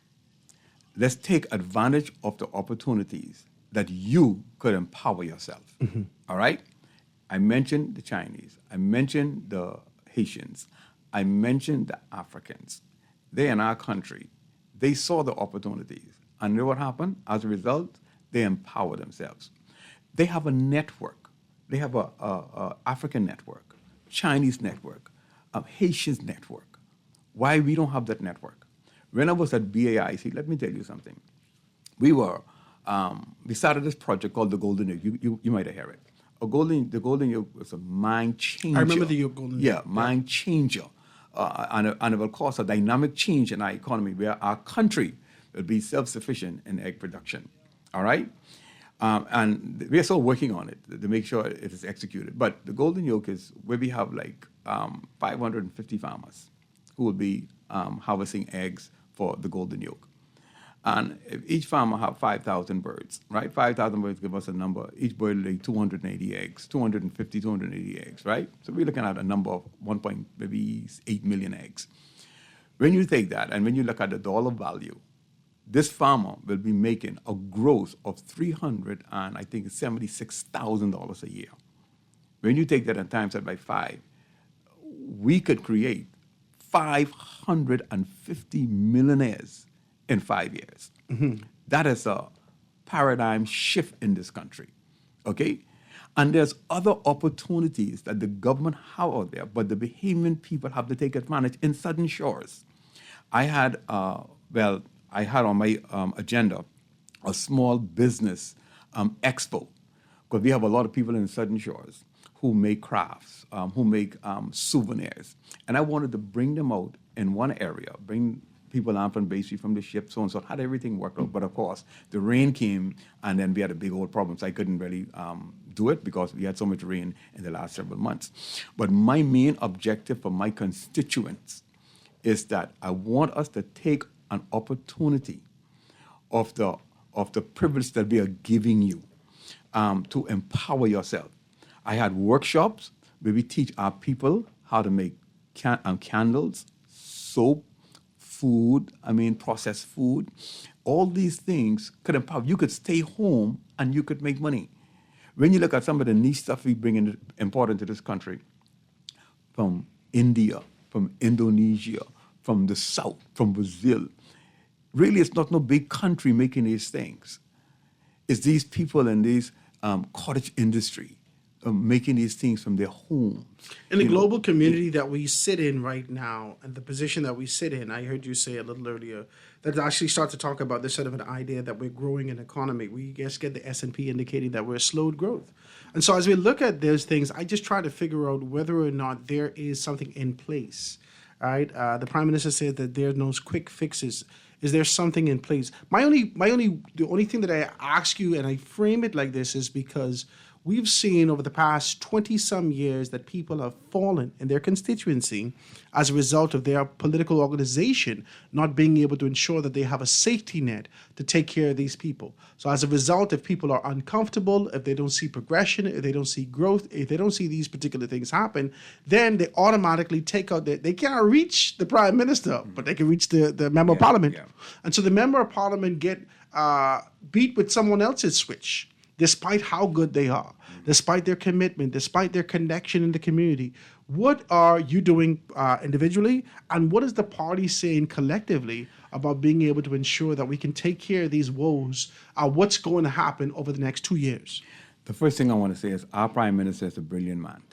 Speaker 13: Let's take advantage of the opportunities that you could empower yourself, all right? I mentioned the Chinese. I mentioned the Haitians. I mentioned the Africans. They in our country, they saw the opportunities. And you know what happened? As a result, they empower themselves. They have a network. They have a African network, Chinese network, Haitians network. Why we don't have that network? When I was at BAIC, let me tell you something. We started this project called the Golden Yoke. You might have heard it. The Golden Yoke was a mind changer.
Speaker 4: I remember the Golden Yoke.
Speaker 13: Yeah, mind changer. And it will cause a dynamic change in our economy where our country will be self-sufficient in egg production. All right? And we are still working on it to make sure it is executed. But the Golden Yoke is where we have 550 farmers who will be harvesting eggs for the Golden Yoke. And if each farmer have 5,000 birds, right? 5,000 birds give us a number. Each bird lay 280 eggs, 280 eggs, right? So we're looking at a number of 1.8 million eggs. When you take that and when you look at the dollar value, this farmer will be making a gross of $376,000 a year. When you take that and times that by 5, we could create 550 millionaires in 5 years. That is a paradigm shift in this country, okay? And there's other opportunities that the government have out there, but the Bahamian people have to take advantage in Southern Shores. I had on my agenda a small business expo, because we have a lot of people in Southern Shores who make crafts, who make souvenirs. And I wanted to bring them out in one area, bring people land from Bay Street from the ship, so on. So had everything worked out. But of course, the rain came, and then we had a big old problem. So I couldn't really do it because we had so much rain in the last several months. But my main objective for my constituents is that I want us to take an opportunity of the privilege that we are giving you to empower yourself. I had workshops where we teach our people how to make candles, soap, food, processed food. All these things could empower. You could stay home and you could make money. When you look at some of the niche stuff we bring in, important to this country, from India, from Indonesia, from the South, from Brazil, really it's not no big country making these things. It's these people in these cottage industry making these things from their homes.
Speaker 4: In the global community that we sit in right now, and the position that we sit in, I heard you say a little earlier, that actually start to talk about this sort of an idea that we're growing an economy. We just get the S&P indicating that we're slowed growth. And so as we look at those things, I just try to figure out whether or not there is something in place. Right? The Prime Minister said that there are no quick fixes. Is there something in place? The only thing that I ask you, and I frame it like this, is because we've seen over the past 20-some years that people have fallen in their constituency as a result of their political organization not being able to ensure that they have a safety net to take care of these people. So as a result, if people are uncomfortable, if they don't see progression, if they don't see growth, if they don't see these particular things happen, then they automatically take out they cannot reach the Prime Minister, but they can reach the Member of Parliament. Yeah. And so the Member of Parliament get beat with someone else's switch, despite how good they are, despite their commitment, despite their connection in the community. What are you doing individually, and what is the party saying collectively about being able to ensure that we can take care of these woes? What's going to happen over the next 2 years?
Speaker 13: The first thing I want to say is our Prime Minister is a brilliant man.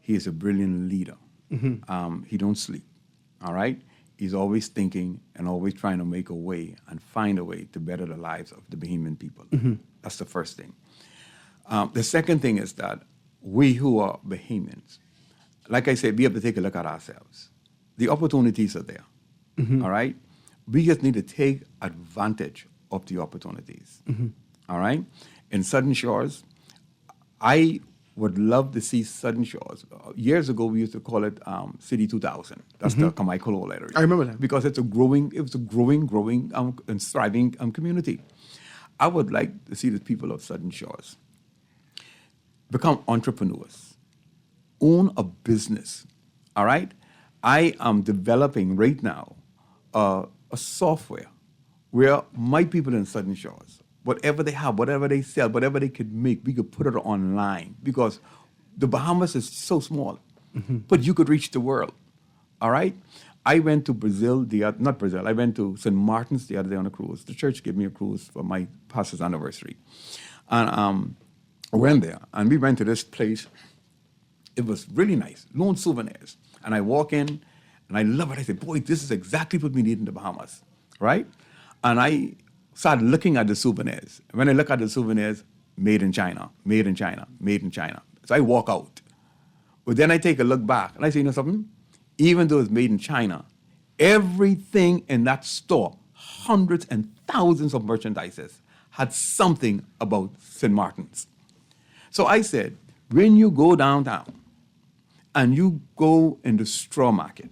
Speaker 13: He is a brilliant leader. Mm-hmm. He don't sleep, all right? He's always thinking and always trying to make a way and find a way to better the lives of the Bahamian people. Mm-hmm. That's the first thing. The second thing is that we who are Bahamians, like I said, we have to take a look at ourselves. The opportunities are there, all right? We just need to take advantage of the opportunities, all right? In Southern Shores, I would love to see Southern Shores. Years ago, we used to call it City 2000. That's the Kamaikolo area.
Speaker 4: I remember that.
Speaker 13: Because it was a growing and thriving community. I would like to see the people of Southern Shores become entrepreneurs, own a business, all right? I am developing right now a software where my people in Southern Shores, whatever they have, whatever they sell, whatever they could make, we could put it online because the Bahamas is so small, but you could reach the world, all right? I went to Brazil, I went to St. Martin's the other day on a cruise. The church gave me a cruise for my pastor's anniversary. And I went there, and we went to this place. It was really nice, Lone Souvenirs. And I walk in, and I love it. I said, boy, this is exactly what we need in the Bahamas, right? And I started looking at the souvenirs. When I look at the souvenirs, made in China, made in China, made in China. So I walk out. But then I take a look back, and I say, you know something? Even though it's made in China, everything in that store, hundreds and thousands of merchandises, had something about St. Martin's. So I said, when you go downtown and you go in the straw market,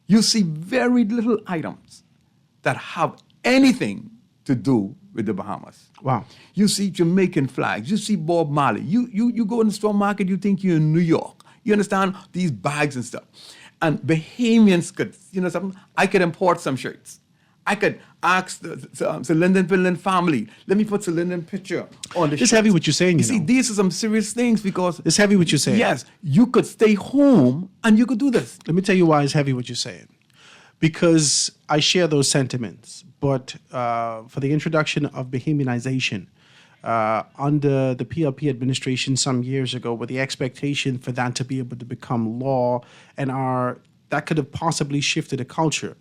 Speaker 13: you see very little items that have anything to do with the Bahamas.
Speaker 4: Wow.
Speaker 13: You see Jamaican flags, you see Bob Marley. You go in the straw market, you think you're in New York. You understand? These bags and stuff. And Bahamians could, you know something? I could import some shirts. I could ask the Linden Finland family, let me put the Linden picture on the shirt.
Speaker 4: It's heavy what you're saying,
Speaker 13: you see, these are some serious things because...
Speaker 4: It's heavy what you're saying.
Speaker 13: Yes, you could stay home and you could do this.
Speaker 4: Let me tell you why it's heavy what you're saying. Because I share those sentiments, but for the introduction of Bahamianization under the PLP administration some years ago, with the expectation for that to be able to become law, and that could have possibly shifted a culture.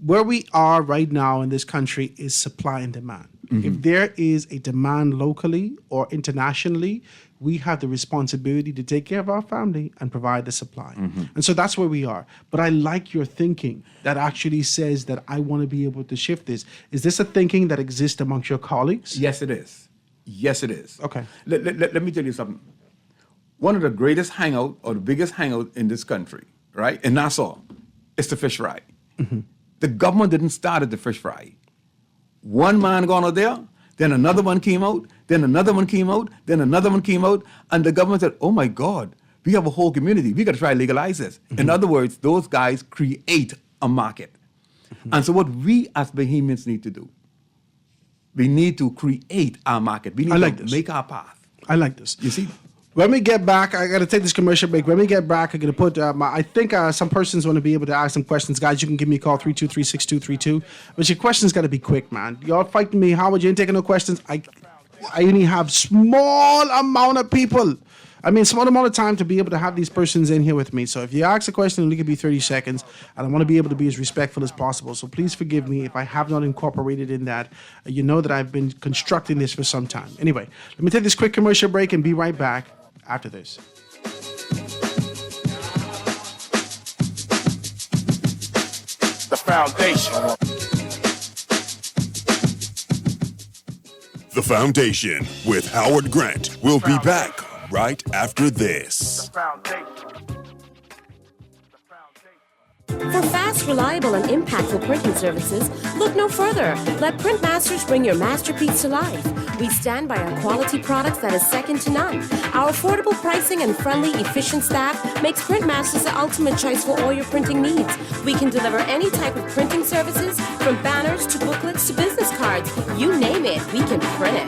Speaker 4: Where we are right now in this country is supply and demand. If there is a demand locally or internationally, we have the responsibility to take care of our family and provide the supply. And so that's where we are. But I like your thinking that actually says that I want to be able to shift this. Is this a thinking that exists amongst your colleagues?
Speaker 13: Yes, it is. Yes, it is.
Speaker 4: Okay.
Speaker 13: Let me tell you something. One of the greatest hangout or the biggest hangout in this country, right, in Nassau, is the fish fry. The government didn't start at the fish fry. One man gone out there, then another one came out, then another one came out, then another one came out, and the government said, oh my God, we have a whole community. We got to try to legalize this. In other words, those guys create a market. And so what we as Bahamians need to do, we need to create our market. We need to make our path.
Speaker 4: I like this.
Speaker 13: You see?
Speaker 4: When we get back, I got to take this commercial break. When we get back, I'm going to put I think some persons want to be able to ask some questions. Guys, you can give me a call, 323-6232. But your questions got to be quick, man. Y'all fighting me. Howard, you ain't taking no questions. I only have small amount of people. I mean, small amount of time to be able to have these persons in here with me. So if you ask a question, it could be 30 seconds. And I want to be able to be as respectful as possible. So please forgive me if I have not incorporated in that. You know that I've been constructing this for some time. Anyway, let me take this quick commercial break and be right back after this.
Speaker 3: The foundation.
Speaker 11: The Foundation with Howard Grant. We'll be back right after this.
Speaker 16: For fast, reliable, and impactful printing services, look no further. Let Printmasters bring your masterpiece to life. We stand by our quality products that is second to none. Our affordable pricing and friendly, efficient staff makes Printmasters the ultimate choice for all your printing needs. We can deliver any type of printing services, from banners to booklets to business cards. You name it, we can print it.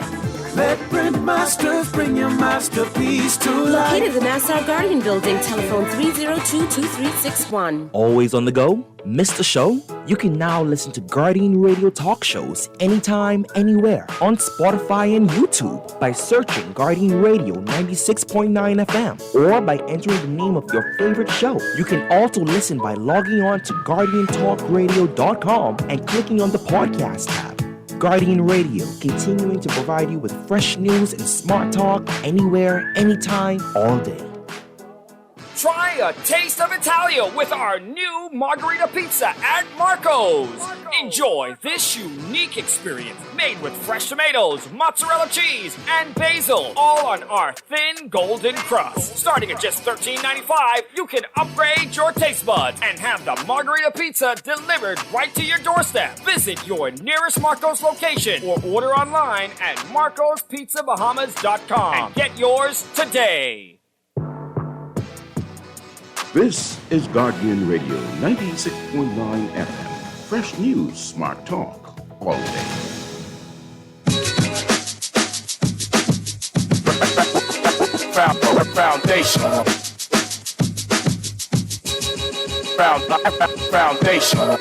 Speaker 17: Let Printmasters bring your masterpiece to life.
Speaker 16: Located in the Nassau Guardian Building, telephone 302-2361.
Speaker 18: Always on the go? Missed a show? You can now listen to Guardian Radio talk shows anytime, anywhere on Spotify and YouTube by searching Guardian Radio 96.9 FM or by entering the name of your favorite show. You can also listen by logging on to GuardianTalkRadio.com and clicking on the podcast tab. Guardian Radio, continuing to provide you with fresh news and smart talk anywhere, anytime, all day.
Speaker 19: Try a taste of Italia with our new margarita pizza at Marco's. Enjoy this unique experience made with fresh tomatoes, mozzarella cheese, and basil, all on our thin golden crust. Starting at just $13.95, you can upgrade your taste buds and have the margarita pizza delivered right to your doorstep. Visit your nearest Marco's location or order online at marcospizzabahamas.com and get yours today.
Speaker 1: This is Guardian Radio 96.9 FM. Fresh news, smart talk, all day.
Speaker 3: Foundation. Foundation.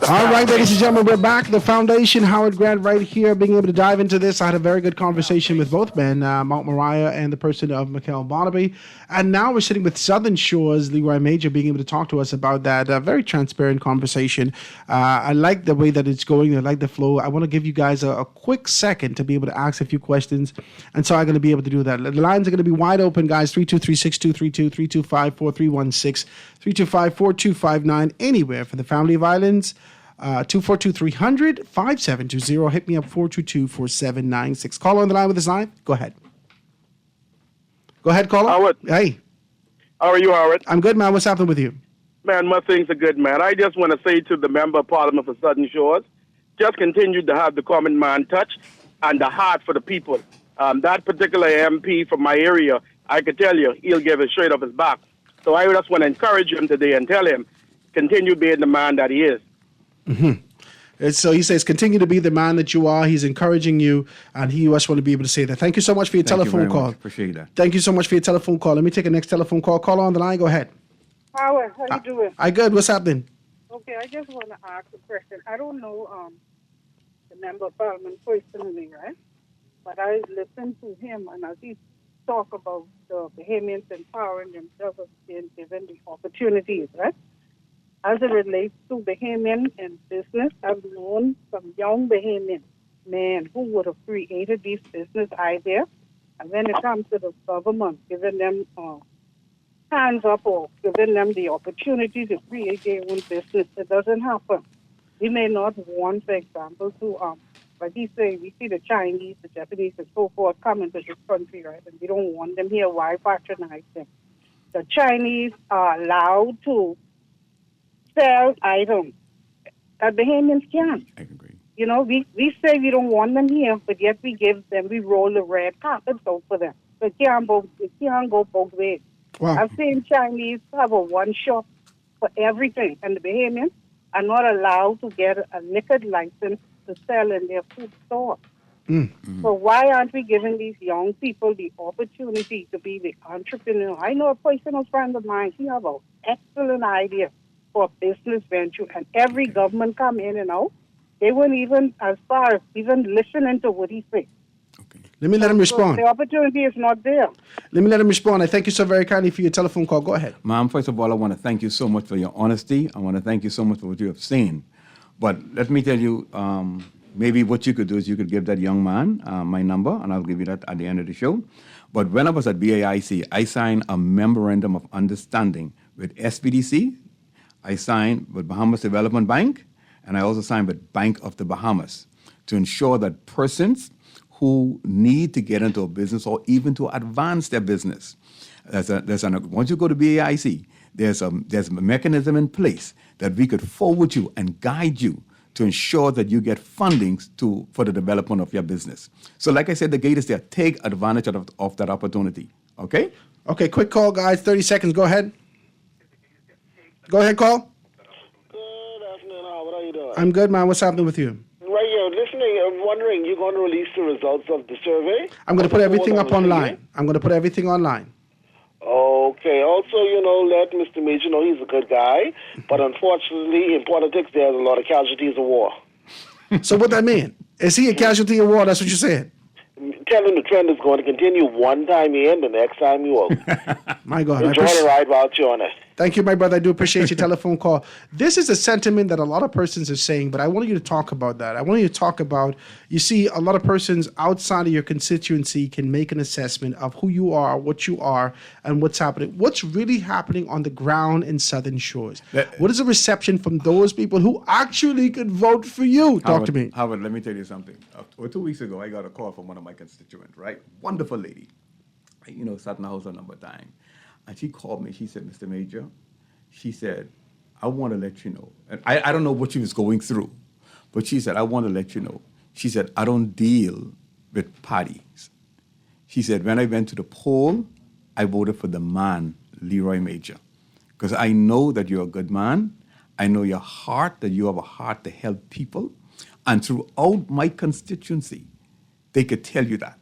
Speaker 4: All right, ladies and gentlemen, we're back. The Foundation, Howard Grant, right here, being able to dive into this. I had a very good conversation with both men, Mount Moriah and the person of Mikel Barnaby. And now we're sitting with Southern Shores, Leroy Major, being able to talk to us about that very transparent conversation. I like the way that it's going. I like the flow. I want to give you guys a quick second to be able to ask a few questions. And so I'm going to be able to do that. The lines are going to be wide open, guys. 323-6232, 325-4316, 325-4259, anywhere for the Family of Islands. 242-300-5720. Hit me up, 422-4796. Caller on the line with us live. Go ahead. Go ahead, caller.
Speaker 20: Howard.
Speaker 4: Hey.
Speaker 20: How are you, Howard?
Speaker 4: I'm good, man. What's happening with you?
Speaker 20: Man, my things are good, man. I just want to say to the Member of Parliament for Southern Shores, just continue to have the common man touch and the heart for the people. That particular MP from my area, I could tell you, he'll give it straight off his back. So I just want to encourage him today and tell him, continue being the man that he is.
Speaker 4: Mm-hmm. So he says, continue to be the man that you are. He's encouraging you, and he just want to be able to say that. Thank you so much for your telephone call.
Speaker 13: Appreciate that.
Speaker 4: Thank you so much for your telephone call. Let me take a next telephone call. Caller on the line. Go ahead.
Speaker 21: Howard, how you doing?
Speaker 4: I good. What's happening?
Speaker 21: Okay, I just want to ask a question. I don't know the Member of Parliament personally, right? But I listened to him, and as he talk about the Bahamians empowering themselves and given the opportunities, right? as it relates to Bahamian and business, I've known some young Bahamian men who would have created these business ideas. And when it comes to the government, giving them hands up or giving them the opportunity to create their own business, it doesn't happen. We may not want, for example, to, like he say, we see the Chinese, the Japanese, and so forth come into this country, right? And we don't want them here. Why patronize them? The Chinese are allowed to sell items that Bahamians can't.
Speaker 13: I agree.
Speaker 21: You know, we say we don't want them here, but yet we roll the red carpet out for them. So it can't go both ways.
Speaker 4: Wow.
Speaker 21: I've seen Chinese have a one shop for everything, and the Bahamians are not allowed to get a liquor license to sell in their food store. So why aren't we giving these young people the opportunity to be the entrepreneur? I know a personal friend of mine, he have an excellent idea for a business venture, and every government come in and out. They weren't even as far as even listening to what he said.
Speaker 4: Let me let him respond.
Speaker 21: So the opportunity is not there.
Speaker 4: Let me let him respond. I thank you so very kindly for your telephone call. Go ahead.
Speaker 13: Ma'am, first of all, I want to thank you so much for your honesty. I want to thank you so much for what you have seen. But let me tell you, maybe what you could do is you could give that young man my number, and I'll give you that at the end of the show. But when I was at BAIC, I signed a memorandum of understanding with SPDC. I signed with Bahamas Development Bank, and I also signed with Bank of the Bahamas to ensure that persons who need to get into a business or even to advance their business, once you go to BAIC, there's a mechanism in place that we could forward you and guide you to ensure that you get fundings for the development of your business. So like I said, the gate is there. Take advantage of that opportunity, okay?
Speaker 4: Okay, quick call, guys. 30 seconds. Go ahead. Go ahead, call.
Speaker 2: Good afternoon, Howard. How you doing?
Speaker 4: I'm good, man. What's happening with you?
Speaker 2: Right here, listening. I'm wondering, you're going to release the results of the survey?
Speaker 4: I'm going to put everything up online. I'm going to put everything online.
Speaker 2: Okay. Also, let Mr. Major know he's a good guy. But unfortunately, in politics, there's a lot of casualties of war.
Speaker 4: So what that mean? Is he a casualty of war? That's what you're saying?
Speaker 2: Tell him the trend is going to continue one time in, the next time you out.
Speaker 4: My God.
Speaker 2: Enjoy the ride while you're on it.
Speaker 4: Thank you, my brother. I do appreciate your telephone call. This is a sentiment that a lot of persons are saying, but I want you to talk about that. I want you to talk about, you see, a lot of persons outside of your constituency can make an assessment of who you are, what you are, and what's happening. What's really happening on the ground in Southern Shores? What is the reception from those people who actually could vote for you? Talk to me.
Speaker 13: Howard, let me tell you something. 2 weeks ago, I got a call from one of my constituents, right? Wonderful lady. Sat in the house a number of times. And she called me. She said, Mr. Major, she said, I want to let you know. And I don't know what she was going through, but she said, I want to let you know. She said, I don't deal with parties. She said, when I went to the poll, I voted for the man, Leroy Major, because I know that you're a good man. I know your heart, that you have a heart to help people. And throughout my constituency, they could tell you that.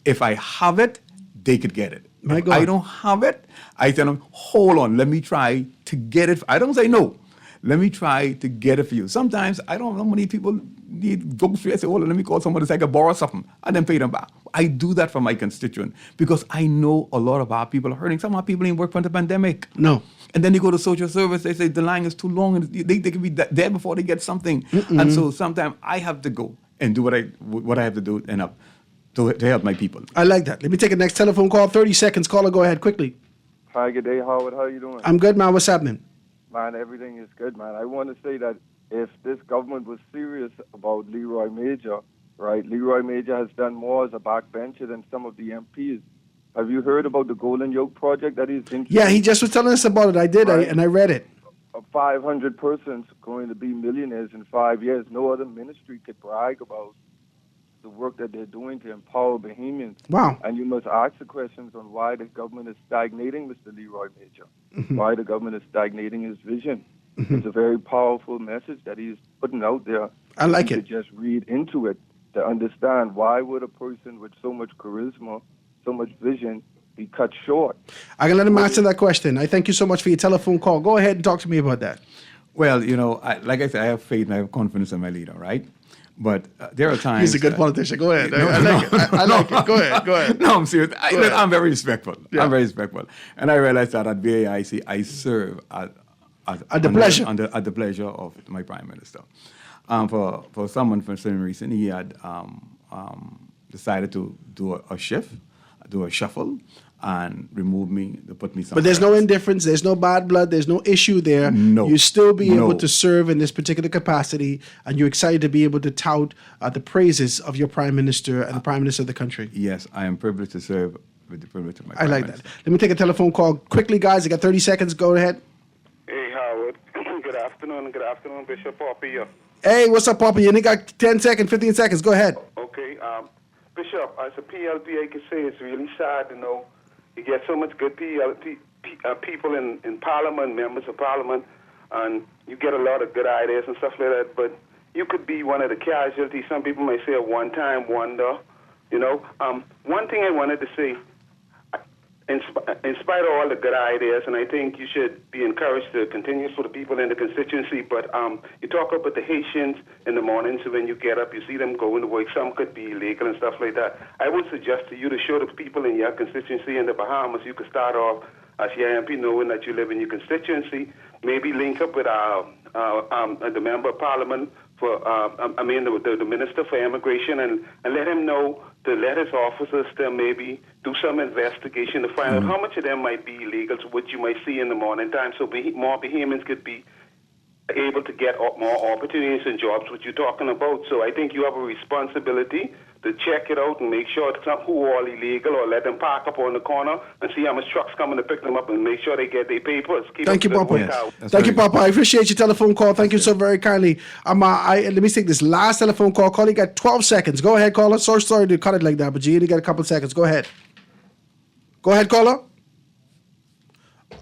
Speaker 13: If I have it, they could get it.
Speaker 4: My
Speaker 13: If
Speaker 4: God.
Speaker 13: I don't have it, I tell them, hold on, let me try to get it. I don't say no. Let me try to get it for you. Sometimes I don't know how many people need groceries. I say, hold on, let me call somebody so I can borrow something and then pay them back. I do that for my constituent because I know a lot of our people are hurting. Some of our people ain't work for the pandemic.
Speaker 4: No.
Speaker 13: And then they go to social service, they say the line is too long and they can be there before they get something. And so sometimes I have to go and do what I have to do and to help my people.
Speaker 4: I like that. Let me take a next telephone call. 30 seconds. Caller, go ahead quickly.
Speaker 22: Hi, good day, Howard. How you doing?
Speaker 4: I'm good, man. What's happening?
Speaker 22: Man, everything is good, man. I want to say that if this government was serious about Leroy Major, right, Leroy Major has done more as a backbencher than some of the MPs. Have you heard about the Golden Yoke project that he's in?
Speaker 4: Yeah, he just was telling us about it. I did,
Speaker 22: Right.
Speaker 4: and I read it.
Speaker 22: 500 persons going to be millionaires in 5 years. No other ministry could brag about the work that they're doing to empower Bahamians.
Speaker 4: Wow.
Speaker 22: And you must ask the questions on why the government is stagnating Mr. Leroy Major,
Speaker 4: Mhm.
Speaker 22: why the government is stagnating his vision.
Speaker 4: Mhm.
Speaker 22: It's a very powerful message that he's putting out there.
Speaker 4: I like
Speaker 22: You
Speaker 4: it.
Speaker 22: could just read into it to understand why would a person with so much charisma, so much vision, be cut short.
Speaker 4: I can let him answer that question. I thank you so much for your telephone call. Go ahead and talk to me about that.
Speaker 13: Well, like I said, I have faith and I have confidence in my leader, right? But there are times...
Speaker 4: He's a good politician. Go ahead. I like it. I like it. Go ahead. Go ahead.
Speaker 13: No, I'm serious.
Speaker 4: Go ahead.
Speaker 13: I'm very respectful.
Speaker 4: Yeah.
Speaker 13: I'm very respectful. And I realized that at BAIC, I serve at
Speaker 4: At the pleasure.
Speaker 13: At the pleasure of my Prime Minister. For someone for some reason, he had decided to do a shuffle, and remove me, to put me somewhere.
Speaker 4: But there's no indifference, there's no bad blood, there's no issue there.
Speaker 13: No.
Speaker 4: You still be able
Speaker 13: No.
Speaker 4: to serve in this particular capacity, and you're excited to be able to tout the praises of your Prime Minister and the Prime Minister of the country.
Speaker 13: Yes, I am privileged to serve with the privilege of my
Speaker 4: I
Speaker 13: Prime
Speaker 4: like
Speaker 13: Minister.
Speaker 4: that. Let me take a telephone call quickly, guys. I got 30 seconds. Go ahead.
Speaker 5: Hey, Howard. Good afternoon, Bishop Poppy here.
Speaker 4: Hey, what's up, Papa? You only got 10 seconds, 15 seconds. Go ahead.
Speaker 5: Okay, Bishop, as a PLP, I can say it's really sad, you get so much good people in Parliament, members of Parliament, and you get a lot of good ideas and stuff like that, but you could be one of the casualties. Some people may say a one-time wonder, One thing I wanted to say, in spite of all the good ideas, and I think you should be encouraged to continue for the people in the constituency, but you talk about the Haitians in the mornings when you get up, you see them going to work. Some could be illegal and stuff like that. I would suggest to you to show the people in your constituency in the Bahamas, you could start off as your MP knowing that you live in your constituency, maybe link up with the member of parliament for, the minister for immigration and let him know to let his officers to maybe do some investigation to find out how much of them might be illegal to what you might see in the morning time, so more Bahamians could be able to get more opportunities and jobs, what you're talking about. So I think you have a responsibility to check it out and make sure it's not who are all illegal, or let them park up on the corner and see how much trucks coming to pick them up and make sure they get their papers.
Speaker 4: Thank you, Papa. Thank you, Papa. I appreciate your telephone call. Thank you so very kindly. Let me take this last telephone call. Caller, you got 12 seconds. Go ahead, caller. Sorry to cut it like that, but you only got a couple seconds. Go ahead. Go ahead, caller.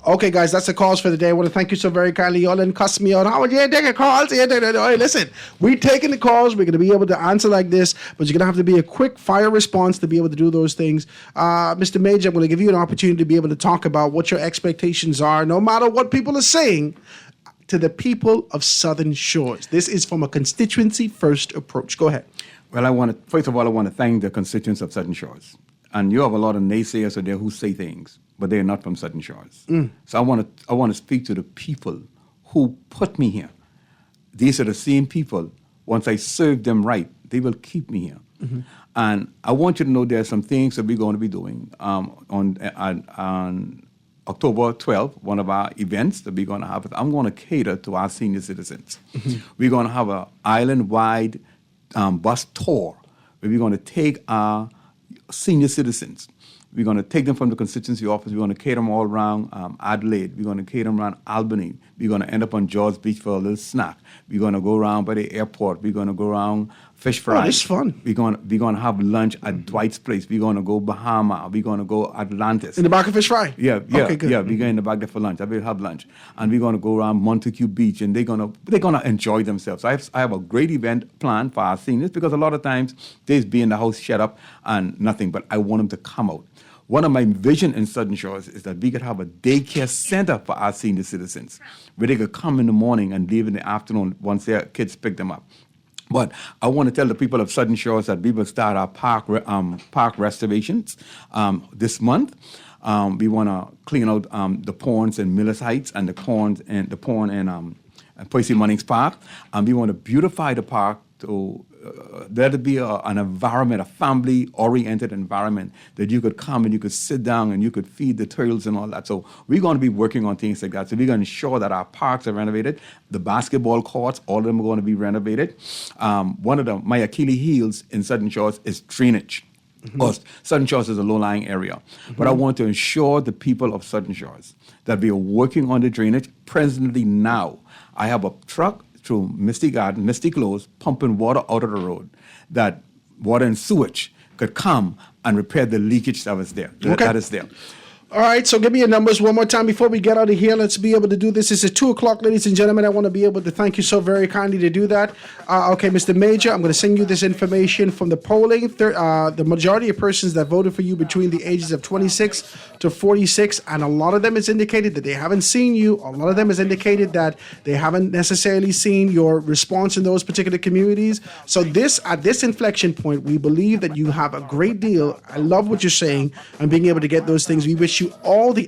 Speaker 4: Okay, guys, that's the calls for the day. I want to thank you so very kindly. Y'all didn't cuss me out. Howard, you ain't taking calls. Hey, listen, we're taking the calls. We're going to be able to answer like this, but you're going to have to be a quick fire response to be able to do those things. Mr. Major, I'm going to give you an opportunity to be able to talk about what your expectations are, no matter what people are saying, to the people of Southern Shores. This is from a constituency first approach. Go ahead.
Speaker 13: Well, first of all, I want to thank the constituents of Southern Shores. And you have a lot of naysayers out there who say things, but they're not from Southern Shores. So I want to speak to the people who put me here. These are the same people. Once I serve them right, they will keep me here. And I want you to know there are some things that we're going to be doing on October 12th. One of our events that we're going to have is I'm going to cater to our senior citizens. We're going to have an island-wide bus tour where we're going to take our senior citizens. We're going to take them from the constituency office. We're going to cater them all around Adelaide. We're going to cater them around Albany. We're going to end up on George Beach for a little snack. We're going to go around by the airport. We're going to go around Fish Fry.
Speaker 4: Oh, this is fun.
Speaker 13: We're going to have lunch at Dwight's place. We're going to go Bahama. We're going to go Atlantis.
Speaker 4: In the back of Fish Fry?
Speaker 13: Yeah.
Speaker 4: Okay, good.
Speaker 13: Yeah, we're going in the back there for lunch. I will have lunch. And we're going to go around Montague Beach, and they're going to enjoy themselves. I have a great event planned for our seniors, because a lot of times they just be in the house shut up and nothing, but I want them to come out. One of my vision in Southern Shores is that we could have a daycare center for our senior citizens, where they could come in the morning and leave in the afternoon once their kids pick them up. But I want to tell the people of Southern Shores that we will start our park restorations this month. We want to clean out the ponds in Millis Heights and the pond in Percy Munnings Park. We want to beautify the park to let it be an environment, a family-oriented environment that you could come and you could sit down and you could feed the turtles and all that. So we're going to be working on things like that. So we're going to ensure that our parks are renovated. The basketball courts, all of them are going to be renovated. One of my Achilles heels in Southern Shores is drainage. Because Southern Shores is a low-lying area. But I want to ensure the people of Southern Shores that we are working on the drainage. Presently now, I have a truck through Misty Garden, Misty Close, pumping water out of the road, that water and sewage could come and repair the leakage that was there.
Speaker 4: Okay.
Speaker 13: That is there.
Speaker 4: All right, so give me your numbers one more time before we get out of here. Let's be able to do this. It's at 2 o'clock, ladies and gentlemen. I want to be able to thank you so very kindly to do that. Okay, Mr. Major, I'm going to send you this information from the polling. The majority of persons that voted for you between the ages of 26 to 46, and a lot of them has indicated that they haven't seen you. A lot of them has indicated that they haven't necessarily seen your response in those particular communities. So at this inflection point, we believe that you have a great deal. I love what you're saying and being able to get those things. We wish you all the